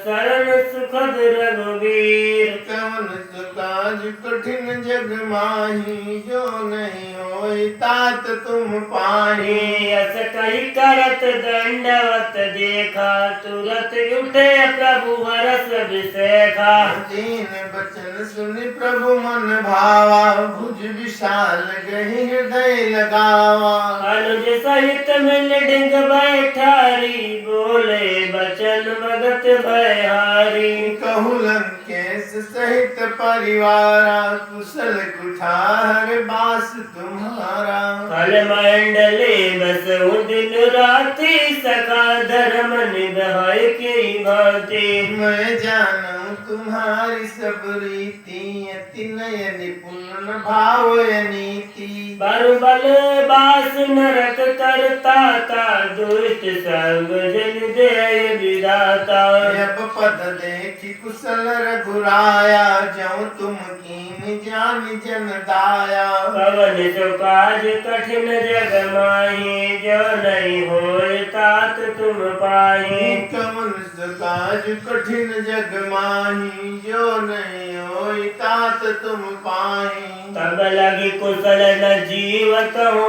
शरण सुखद रघुवीर कवन सुकाज कठिन जग माही जो नहीं होई तात तुम पाही यस कही करत दंडवत देखा तुरत उठे प्रभु हरस विशेखा दीन बचन सुनि प्रभु मन भावा भुज विशाल गहि हृदय लगावा अनुज सहित मिल डिंग बैठारी बोले बचन भगत भयहारी कहु लंकेश सहित परिवारा कुशल कुठार बास तुम्हारा कल मंडले बस दिन राति सखा धर्म निभाय के भांति मैं जानू तुम्हारी सब रीति अति नय निपुण भाव नीति बारु बल बास नरक करता ता दुष्ट संग जन दय विदाता अब पद देखि कुशल रघुराया जौ तुम कीन जान जन दाया पवन सो काज कठिन जग माही जो नहीं होय तात तुम पाही कवन काज कठिन जग माही जो नहीं होई तात तुम पाही तब लगी कुशल न जीवत हो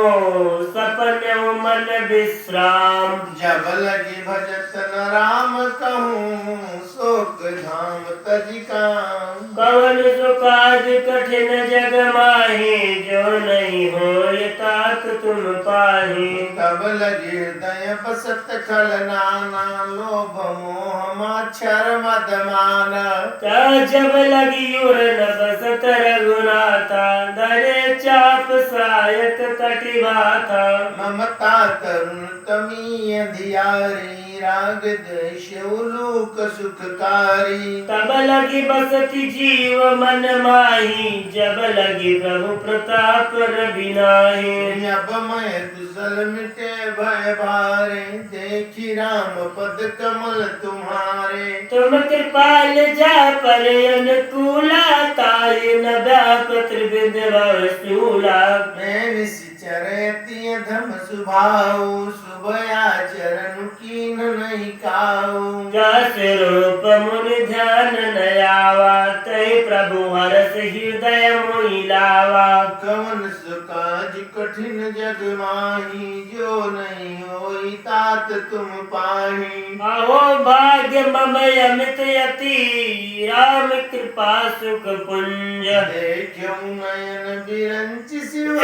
सपन मन विश्राम जब लगी भजत न राम कहूँ शोक धाम तजिकाम कवन सो काज कठिन जग माही जो नहीं होय तात तुम पाही तब लगी हृदय बसत खल नाना लोभ मोह माच्छर मद माना जब लगी उर न बसत रघुनाथा धरे चाप सायक कटिभाथा ममता तरुण तमी अधियारी राग द्वेष उलूक सुखकारी तब लगी बसती जीव मन माही जब लगी प्रभु प्रताप रविनाही अब मैं कुशल मिटे भय भारे देखी राम पद कमल तुम्हारे तुम कृपाल जा पर अनुकूला ताई न व्याप त्रिविध शूला मैं निश्चर अति धम सुभाऊ सुबया चरण कीन नहीं काऊ जस रूप मुनि ध्यान नयावा तय प्रभु हरस ही हृदय मोहि लावा। कवन सुकाज कठिन जग माही, जो नहीं होई तात तुम पाही। अहो भाग्य मम अमित यति, राम कृपा सुख पुंज। देखो नयन बिरंच शिव,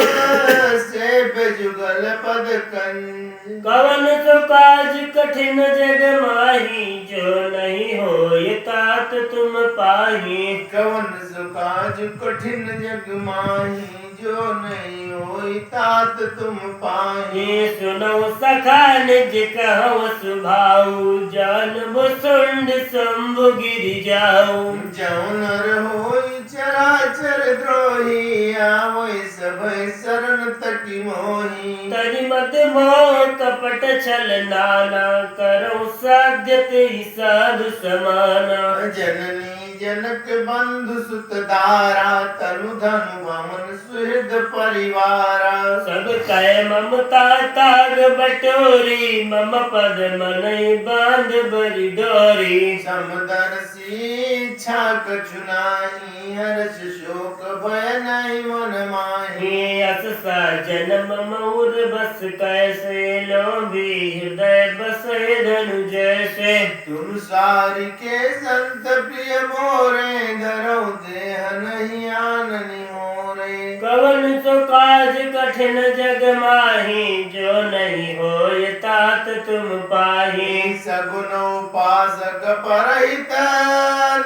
से बेजुगल पद कंज। कवन सो काज कठिन जग माही, जो नहीं होय तात तुम पाही। कवन सुकाज कठिन जग माही, जो नहीं होई तात तुम पाही। ये सुनो सखा निज कहु सुभाऊ, जान मुसुंड शंभु गिरि जाऊ। जौ नर होई चराचर द्रोही, आवै सभै शरण तकी मोही। तरि मत मोह कपट छल नाना, करौ साध्यत ही साधु समाना। जननी जनक बंधु सुत दारा, तनु धनु भवन सुहृद परिवारा। सब कह ममता ताग बटोरी, मम पद मनई बांध बरि डोरी। समदर्शी इच्छा कछु नाही, हर्ष शोक भय नहीं मन माही। हे अस साजन मम उर बस कैसे, लोभी हृदय बसे धनु जैसे। तुम सारि के संत प्रिय मोरे, धरौ देह नहीं आननि मोरे। कवन सो काज कठिन जग माही, जो नहीं होय तात तुम पाही। सगुन उपासक परहित,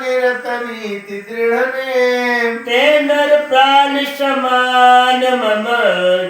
निरत नीति दृढ़ नेम। ते नर प्राण समान मम,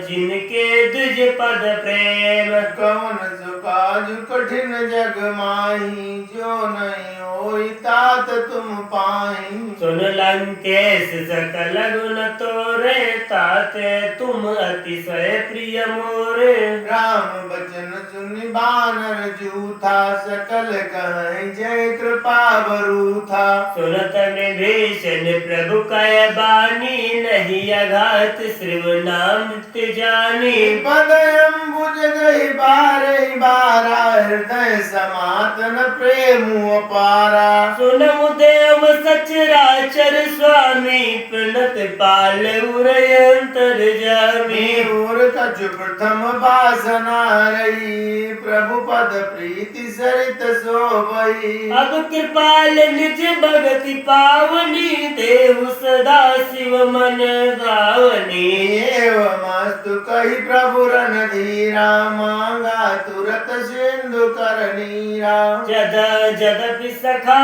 जिनके द्विज पद प्रेम। कवन सुकाज कठिन जग माही, जो नहीं होई तात तुम पाही। सुन लंकेश सकल गुण तोरे, ताते तुम अतिशय प्रिय मोरे। राम बचन सुनि बानर जूथा, सकल कहीं जय कृपा बरूथा। सुनत विभीषण प्रभु कय बानी, नहीं अघात श्रीव नाम जानी। पदयंबुज गहि बारहि बारा, हृदय समातन प्रेम अपारा। सुनमु देव सचराचर स्वामी, प्रणत पाल उरय अंतर जामी। और कछु प्रथम वासना रही, प्रभु पद प्रीति सरित शोभई। अब कृपाल निज भगति पावनी, देहु सदा शिव मन भावनी। एवमस्तु कहि प्रभु रणधीरा, मांगा तुरत सिंधु कर नीरा। जदपि सखा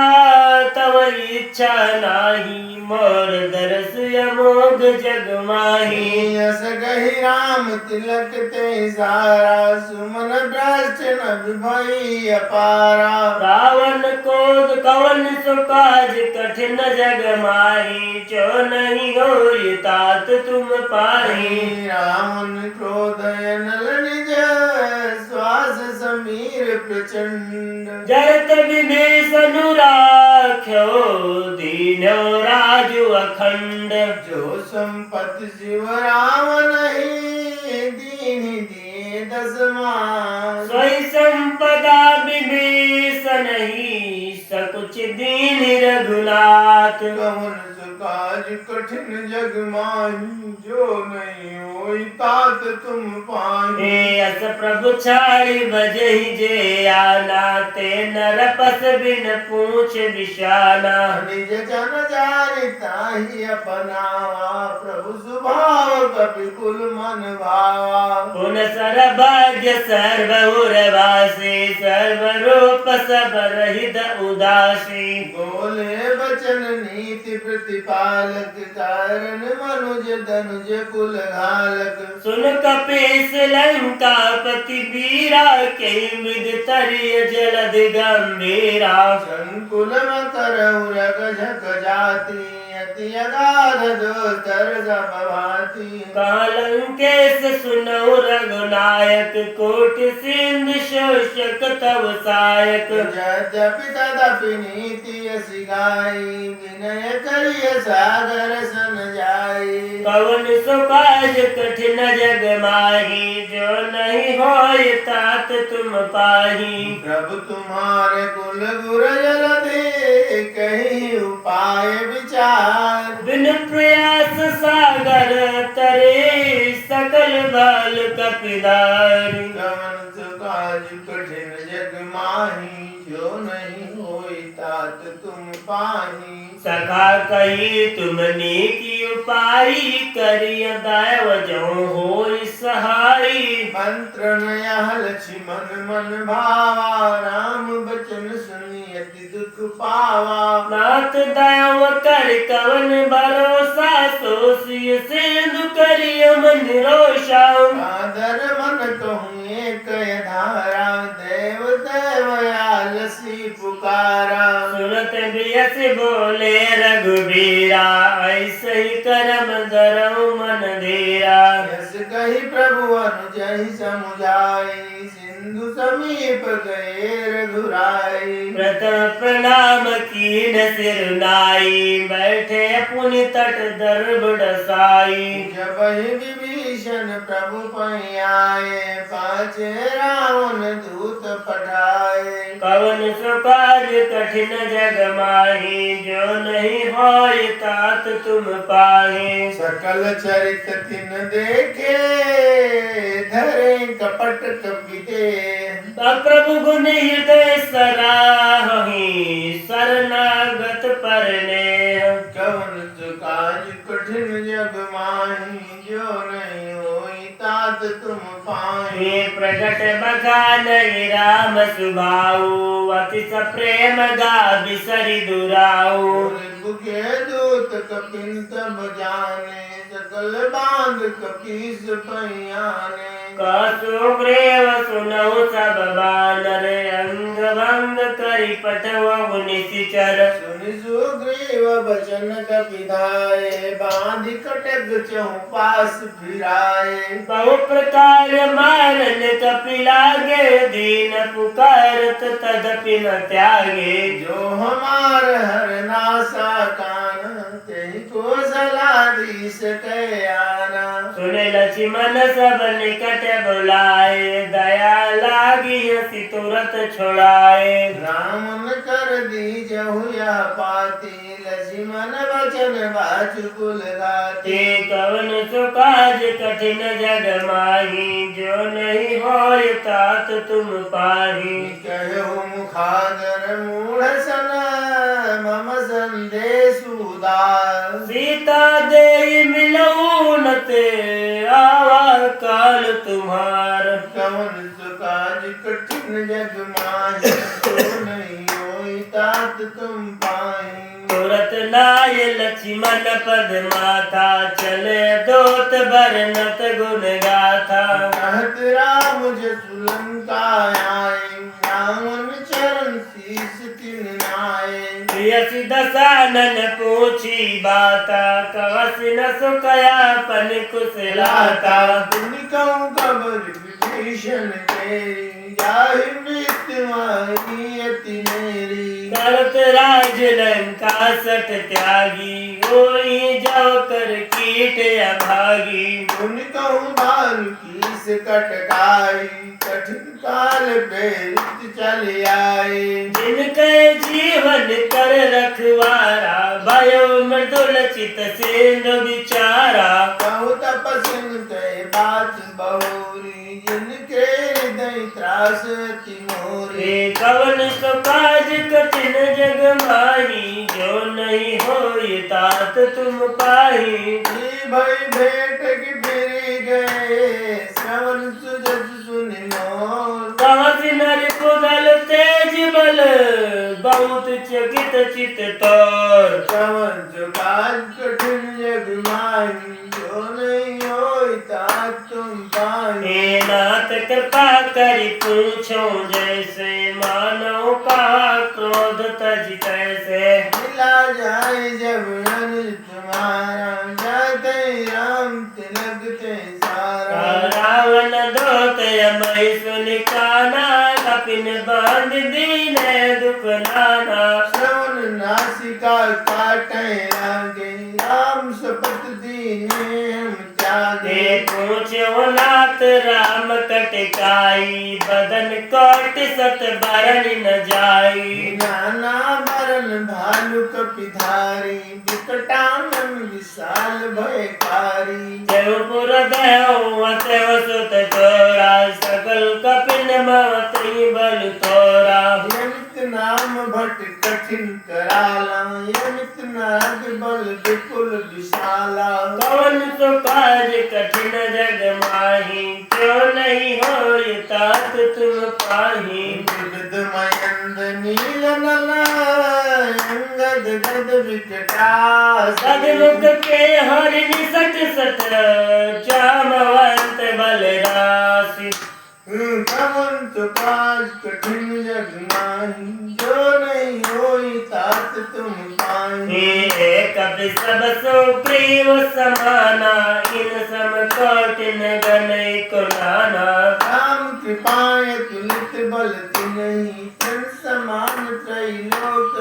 तव इच्छा नाही, मोर दरस अमोघ जग माही। यस गहि राम तिलक ते सारा, सुमन भ्रष्ट न भई अपारा। रावण क्रोध कवन सो काज कठिन जग माही, जो नहीं होय तात तुम पाही। रावण क्रोध अनल निज, श्वास समीर प्रचंड। जरत विभीषण राख्यो, दीनो राजु अखंड। जो संपत्ति शिव राम नहीं, दीन दिए दसवां। सोई संपदा विभीषण ही, सकुच दीन रघुनाथ। कवन सुकाज कठिन जग माही, जो नहीं होई तात तुम पाही। हे अस प्रभु छाड़ी बजहि जे आना, ते नर पस बिन पूछ विशाना। निज जन जानि ताहि अपनावा, प्रभु स्वभाव कपि कुल मन भावा। पुन सर भाग्य सर्व उर्वासी, सर्व रूप सब रहित उदासी। बोले बचन नीति प्रतिपालक, कारण मनुज धनुज कुल घालक। सुन कपीस लंकापति वीरा, के मृद तरिय जलद गंभीरा। संकुल मकर उरग झक जाति, अति अगाध दोस्तर सब भांति। कालंकेश सुनौ रघुनायक, कोटि सिंधु शोषक तव सायक। यद्यपि तदपि नीति यसी गाई, विनय करिय सागर सन जाई। कवन सो काज कठिन जग माही, जो नहीं होय तात तुम पाही। प्रभु तुम्हारे कुल गुर जल दे, कहीं उपाय विचार। बिन प्रयास सागर तरे, सकल बाल कपिदारी। कवन सो काज कठिन जग माही, जो नहीं होई तात तुम पाही। सखा कही तुमने की उपाई, करिय दैव जो होय सहाई। मंत्र नया लक्ष्मण मन भावा, राम बचन सुनि अति दुख पावा। नाथ दयाव कर कवन भरोसा, सो सिय सेंधु करिय मन रोषा। आदर मन कहूँ एक धारा, देव देवयाल सी पुकारा। सुनत बियस बोले रघुबीरा, ऐसे ही करम धरऊ मन धीरा। यस कही प्रभु अनुजहि समुझाई, सिंधु समीप गए रघुराई। प्रथम प्रणाम कीन सिर नाई, बैठे पुनि तट दर्भ डसाई। जब ही विभीषण प्रभु पै आए, पाछे रावण दूत पठाए। कवन सो काज कठिन जग माही, जो नहीं होय तात तुम पाही। सकल चरित तिन देखे, धरे कपट कपिते। प्रभु गुण हृदय सराहि, शरणागत परनेह। कवन सो काज कठिन जग माही, जो नहीं होई तात तुम पाही। हे प्रगट बखान राम सुभाऊ, अति प्रेम गा बिसरि दुराऊ। रिपु के दूत कपिन तब जाने, सकल बांध कपीस पैयाने। कसु ग्रेव सुनऊ सब बानर, अंग भंग करि पठवहु निशिचर। सुनि सुग्रीव बचन कपिधाये, बांधि कटक चहुपास फिराए। बहु प्रकार मारन कपि लागे, दीन पुकारत तदपि न त्यागे। जो हमार हर नासा कान, तेहि को सलाधीश कह आना। सुने लक्ष्मण सब निकट बुलाए, दया लागी हसी तुरत छुड़ाए। रामन कर दीजहु यह पाती, लक्ष्मण वचन वाचुकुल गाती। ते कवन सो काज कठिन जग माही, जो नहीं होय तात तुम पाही। कहु मुखादर मूढ़ सन, मम संदेश उदार। सीता दे मिलऊ न ते, आवा काल तुम्हार। कवन सो काज कठिन जग माही, जो नहीं होई तात तुम पाही। तुरत लाय लक्ष्मण पद माथा, चले दोत बरनत गुण गाथा। कहत राम जसु लंका आए, रावण चरण शीस तिन नाए। यसी दसानन पूछी बाता, कवसि न सुखयापन कुशलाता। पुनि कहूँ खबर विभीषण तेरी, जाहि मृत्यु माही अति मेरी। करत राज लंका सठ त्यागी, होई जाओ कर कीट अभागी। पुनि कहूँ भालु कीस कटकाई, कठिन काल प्रेरित चल आए। जिनके जीवन कर रखवारा, भयो मृदुल चित सेंधु विचारा। कहूँ तपस्विन कह बात बहुरी, जिनके हृदय त्रास अति मोरी। हे कवन सो काज कठिन जग माही, जो नहीं होय तात तुम पाही। भई भेंट की फिर गए, श्रवण सुजस सुनि मोर। कहसि नर पुगल तेज बल, बहुत चकित चित तोर। कवन सो काज कठिन जग माही, जो नहीं होई तात तुम पाही। हे नाथ कृपा करि पूछो जैसे, मानव का क्रोध तज तैसे। मिला जाए जब अनुज तुम्हारा, जाते राम तिलक ते सारा। रावण दोत यमहि सुनि काना, कपिन बांध दीने दुख नाना। श्रवण नासिका काटे लागे, राम शपथ दीने हम त्यागे। पूछ नाथ राम कटकाई, बदन कोट सत बरन न जाई। नाना बरन भालु कपिधारी, विकटानन विशाल भयकारी। देवपुर देव अतव सुत तोरा, सकल कपिन मवती बल तोरा। यमित नाम भट कठिन कराला, यमित नाग बल विपुल विशाला। कवन तो काज कठिन जग माही, क्यों नहीं होय तात तुम पाही। विविध मयंद नील नला, अंगद गद विकटा। सदमुख के हरिणि सट सट, जामवंत बलरासी। कवन तो काज कठिन जग माही, जो नहीं होई तात तुम पाही। कपि सब सुग्रीव समाना, इन सम कौटिन गनय को नाना। राम कृपाय तुलित बल तिन्हि, तन समान त्रैलोक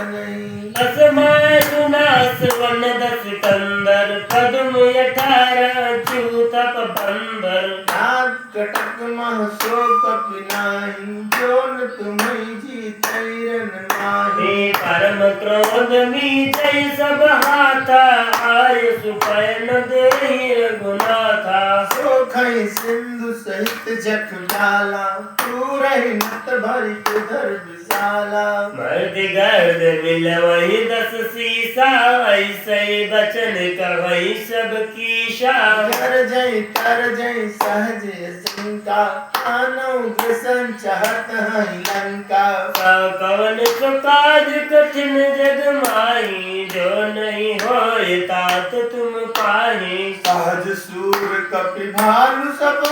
नहीं। असमाय सुनास वन दस कंदर, पद्म 18 चूतप बंदर। नाग कटक मह सो कपि नाही, जोन तुम्हि जीतैरन माही। परम क्रोध मीतै सब हाथा, आय सुपैन देहि रघुनाथा। सो खई सिंधु सहित जख डाला, तू रही नत भरि उधर विशाला। मर्द गर्द मिलवहि 10 सीसा, ऐसे बचन कहै सब कीशा। कर जय तर जय सहज शंका, आनौ ग्रसन चाहत हई लंका। कवन काज कठिन जग माही, जो नहीं होय तात तुम पाही। सहज सूर कपि भालु सब,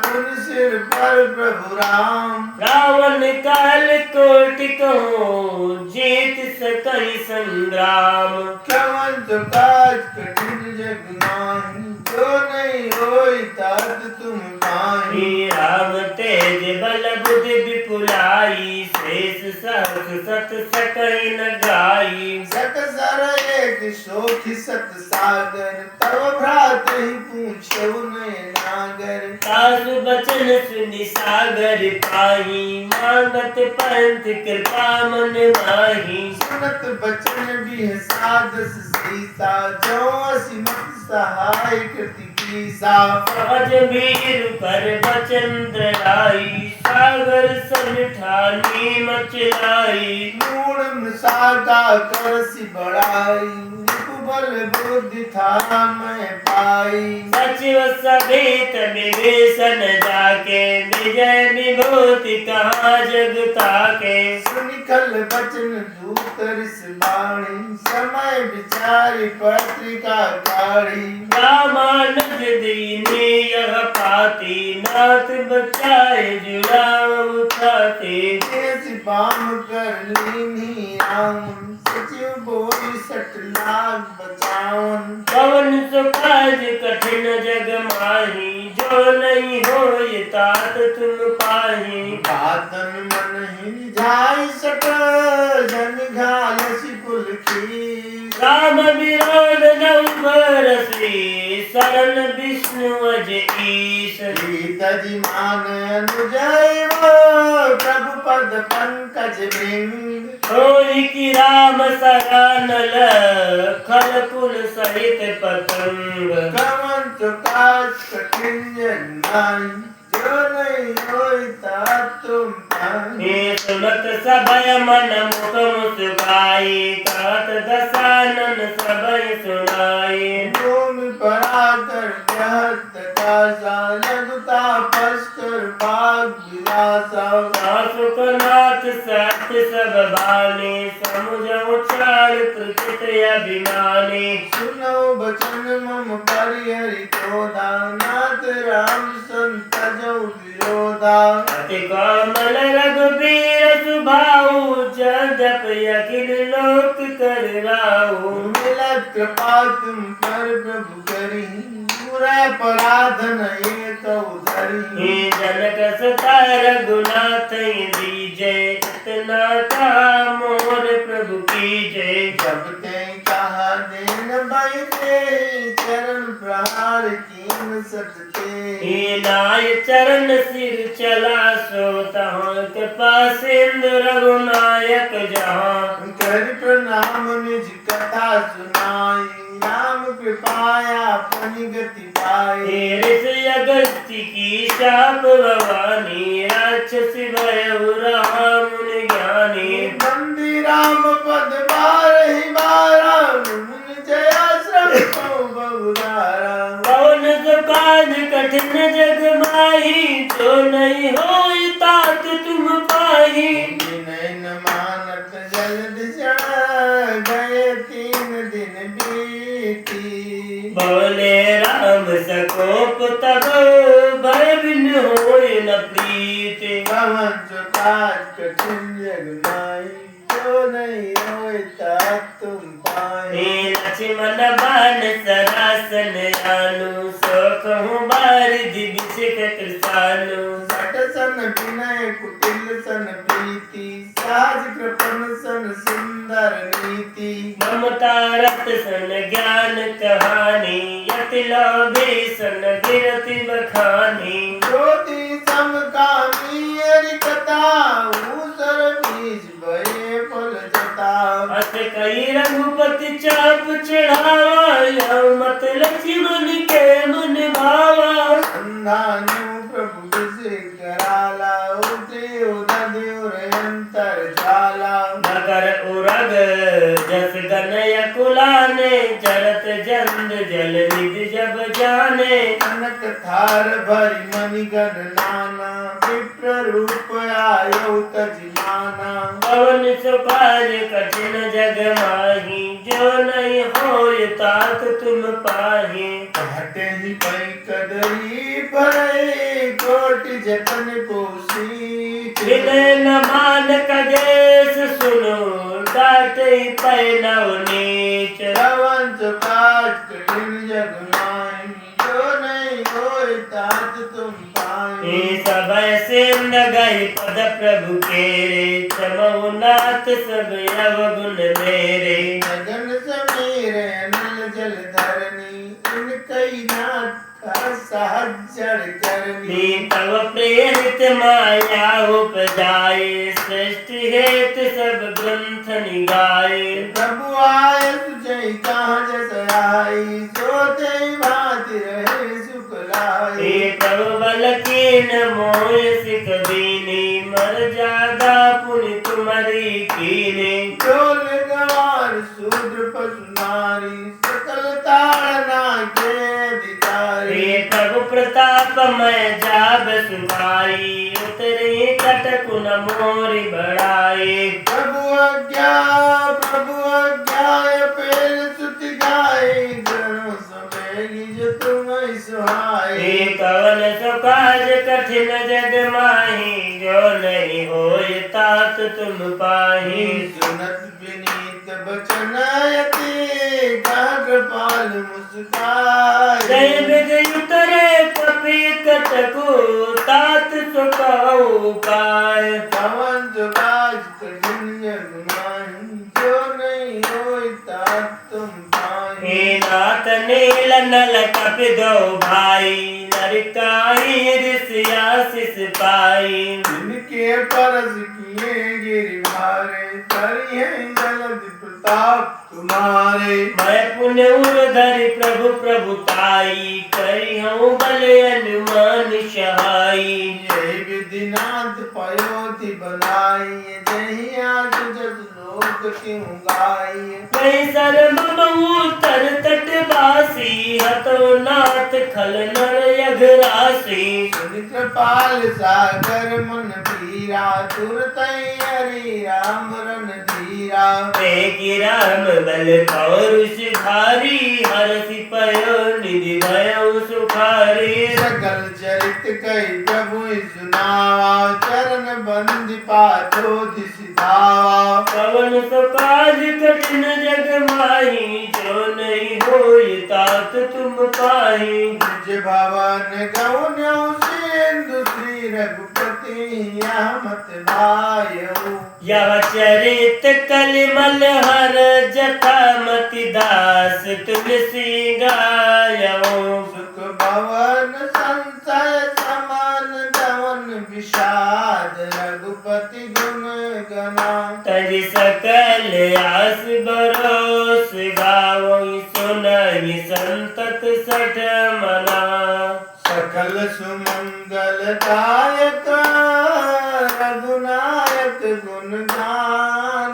पुन सिर पर प्रभु राम। रावण काल कोटि कहो, जीत सकहि संग्राम। कवन तो काज कठिन जग माही, जो नहीं होई तात तुम पाही। राम तेज बल बुद्धि विपुलाई, शेष सहस सत सकहि न गाई। सत सर एक शोखि सत सागर, तव भ्रात ही पूछऊ नय नागर। सासु बचन सुनि सागर पाही, मांगत पंथ कृपा मन माही। सुनत बचन बिह सादस सीता, जो असिमत सहाय कृति कीसा। सहज वीर कर बचन दयाई, सागर सन ठानी मचलाई। मूढ़ सागा करसि बढ़ाई, रिपुबल बुद्धि था मैं पाई। सचिव समेत विभीषण जाके, विजय विभूति कहाँ जग ताके। सुनिकल बचन दूत ऋष वाणी, समय विचारि पत्रिका काढ़ी। रामानुज दीनी यह पाती, नाथ बचाए जुड़ाव उठाते। देश बाम कर लीनी राम, सचिव बोली 60 लाख बचावन। कवन सो काज कठिन जग माही, जो नहीं होय तात तुम पाही। बातन मन ही जाय सक, जन घालसि कुल की। राम विरोध नौ बरसी, शरण विष्णु अज ईश। सीतजी मान अनुजय, प्रभु पद पंकज बिंद। होई की राम सरानल, खल कुल सहित पतंग। कवन तो काज कठिन जग माही, जो नहीं होई तात तुम पाही। सुनत सबय मन मुख मुस्काई, कहत दसानन सबय सुनाई। भूमि पराकर जहत कासा, लघुता पस्कर भाग विलासा। सुख नाथ सत्य सब बानी, समुझ उछाल प्रकृति अभिमानी। सुनो बचन मम परिहरि क्रोधा, नाथ राम संत जो विरोधा। अति कोमल रघुबीर सुभाऊ, जप अखिल लोक कर राहु। मिलत कृपा तुम पर प्रभु करी, पूरा पराधन एक उधरी। जनक सता रघुनाथ दीजे, इतना का मोर प्रभु की जय। जब ते कहा देन बैठे, बार कीन सकते। नाय चरण सिर चला सो तहाँ के पास इंद्र रघुनायक जहाँ। कर प्रणाम निज कथा सुनाई, राम कृपाया अपनी गति पाए। ऋषि अगस्त्य की शाप भवानी, राक्षस भयउ रहा मुनि ज्ञानी। बंदी राम पद बारहि बारा, मुनि जयाश्रम को बहुधारा। पवन जो काज कठिन जग माही, जो नहीं होई तात तुम पाही। नैन मानत जल्द गए 3 दिन बीती। बोले राम सकोप तब, भय बिन होय न प्रीति। पवन जो काज कठिन जग माही, जो नहीं होए तात तुम पाए। लक्ष्मण बाण सरासन आनु, सो कहूँ बारिधि बिषिक कृसानु। सट सन विनय कुटिल सन प्रीति, साज कृपन सन सुंदर नीति। ममता रत सन ज्ञान कहानी, यति लोभी सन गिरति बखानी। ज्योति समकामी हरि कथा, ऊसर बीज भये फल जता। अत कई रघुपति चाप चढ़ावा, यह मत लक्ष्मण के मन भावा। संधानु प्रभु विषय कराला, उठे उदय अंतर जाला। नगर उरग जस गनय कुलाने, जरत जंद जल निधि जब जाने। कनक थार भरी मणिगण नाना, विप्र रूप आयो तजिमाना। पवन सुकाज कठिन जग माही, जो नहीं होय तात तुम पाही। हटे ही पै कदरी भरे, कोटि जतन को सींच। विनय न मान कदेश सुनो, डांटे पै नव नीच। पवन जो काज कठिन जग माही, जो नहीं होए तात तुम पाए। सब सिंध गई पद प्रभु केरे, चमऊ नाथ सब अवगुण मेरे। गगन समीर अनल जल धरनी, इनकई नाथ सहजर करनी। तव प्रेरित माया उपजाए, सृष्टि हेतु सब ग्रंथ निगाए। प्रभु आय तुझे कहाँ जस आई, सोते भांति रहे सुख लाए। प्रभु बल कीन मोह सिख दीनी, मर जादा पुनि तुम्हारी कीने। चोल गवार शूद्र पशु नारी, सकल ताड़ना के अधिकारी। प्रभु प्रताप मैं जाब सुनाई, उतरे कटकुन मोरी बढ़ाई। प्रभु आज्ञा पेल सुति गाय, गणों समेगी जो तुम्हें सुहाए। कवन सुकाज कठिन जग माही, जो नहीं होय तात तुम पाही। सुनत विनीत बचन यति, कृपाल मुस्काए। जय विजय उतरे कपि कटकु, तात सुकहु पाय। पवन जो काज कठिन जग माही, जो नहीं होए तात तुम पाए। नाथ नील नल कपि दो भाई, नरकाई ऋषिया शिष पाई। जिनके परस किए गिरि मारे, करी है जलद प्रताप तुम्हारे। मैं पुण्य उर्धरि प्रभु प्रभुताई, करी हूँ बल अनुमान सहाई। यही विधिनाथ पयोधि बनाई, जही आज जस लोक क्यों गाई। मैं सर्वमहु तर तटवासी, हतो नाथ खल नर यघरासी। सुन कृपाल सागर मन पीरा, तुरत हरि राम रन धीरा। वेगी राम बल पौरुष धारी, हरषि पयो निधि भयो सुखारी। सकल चरित कई प्रभु सुनावा, चरण बंद पाछो सिधावा। पवन सुकाज कठिन जग माही, जो नहीं होय तात तुम पाही। निज भवन गौन्यो सिंधु, श्री रघुपति यह मत भायो। यह चरित कलिमल हर जथा मति दास, तुलसी गायो। सुत 61 मना। सकल सुमंगलदायक रघुनायक गुण गान।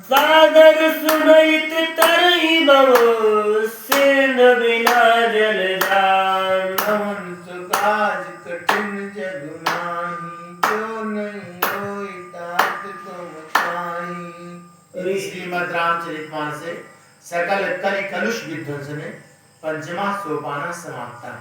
सादर सुनैत तरहि भव सिंध बिना जल जान। पवन सुकाज कठिन जग माही जो नहीं होई तात तुम ताही। श्रीमद् रामचरितमानस से सकल कलि कलुष विध्वंसने पंचमा सोपान समाप्ता।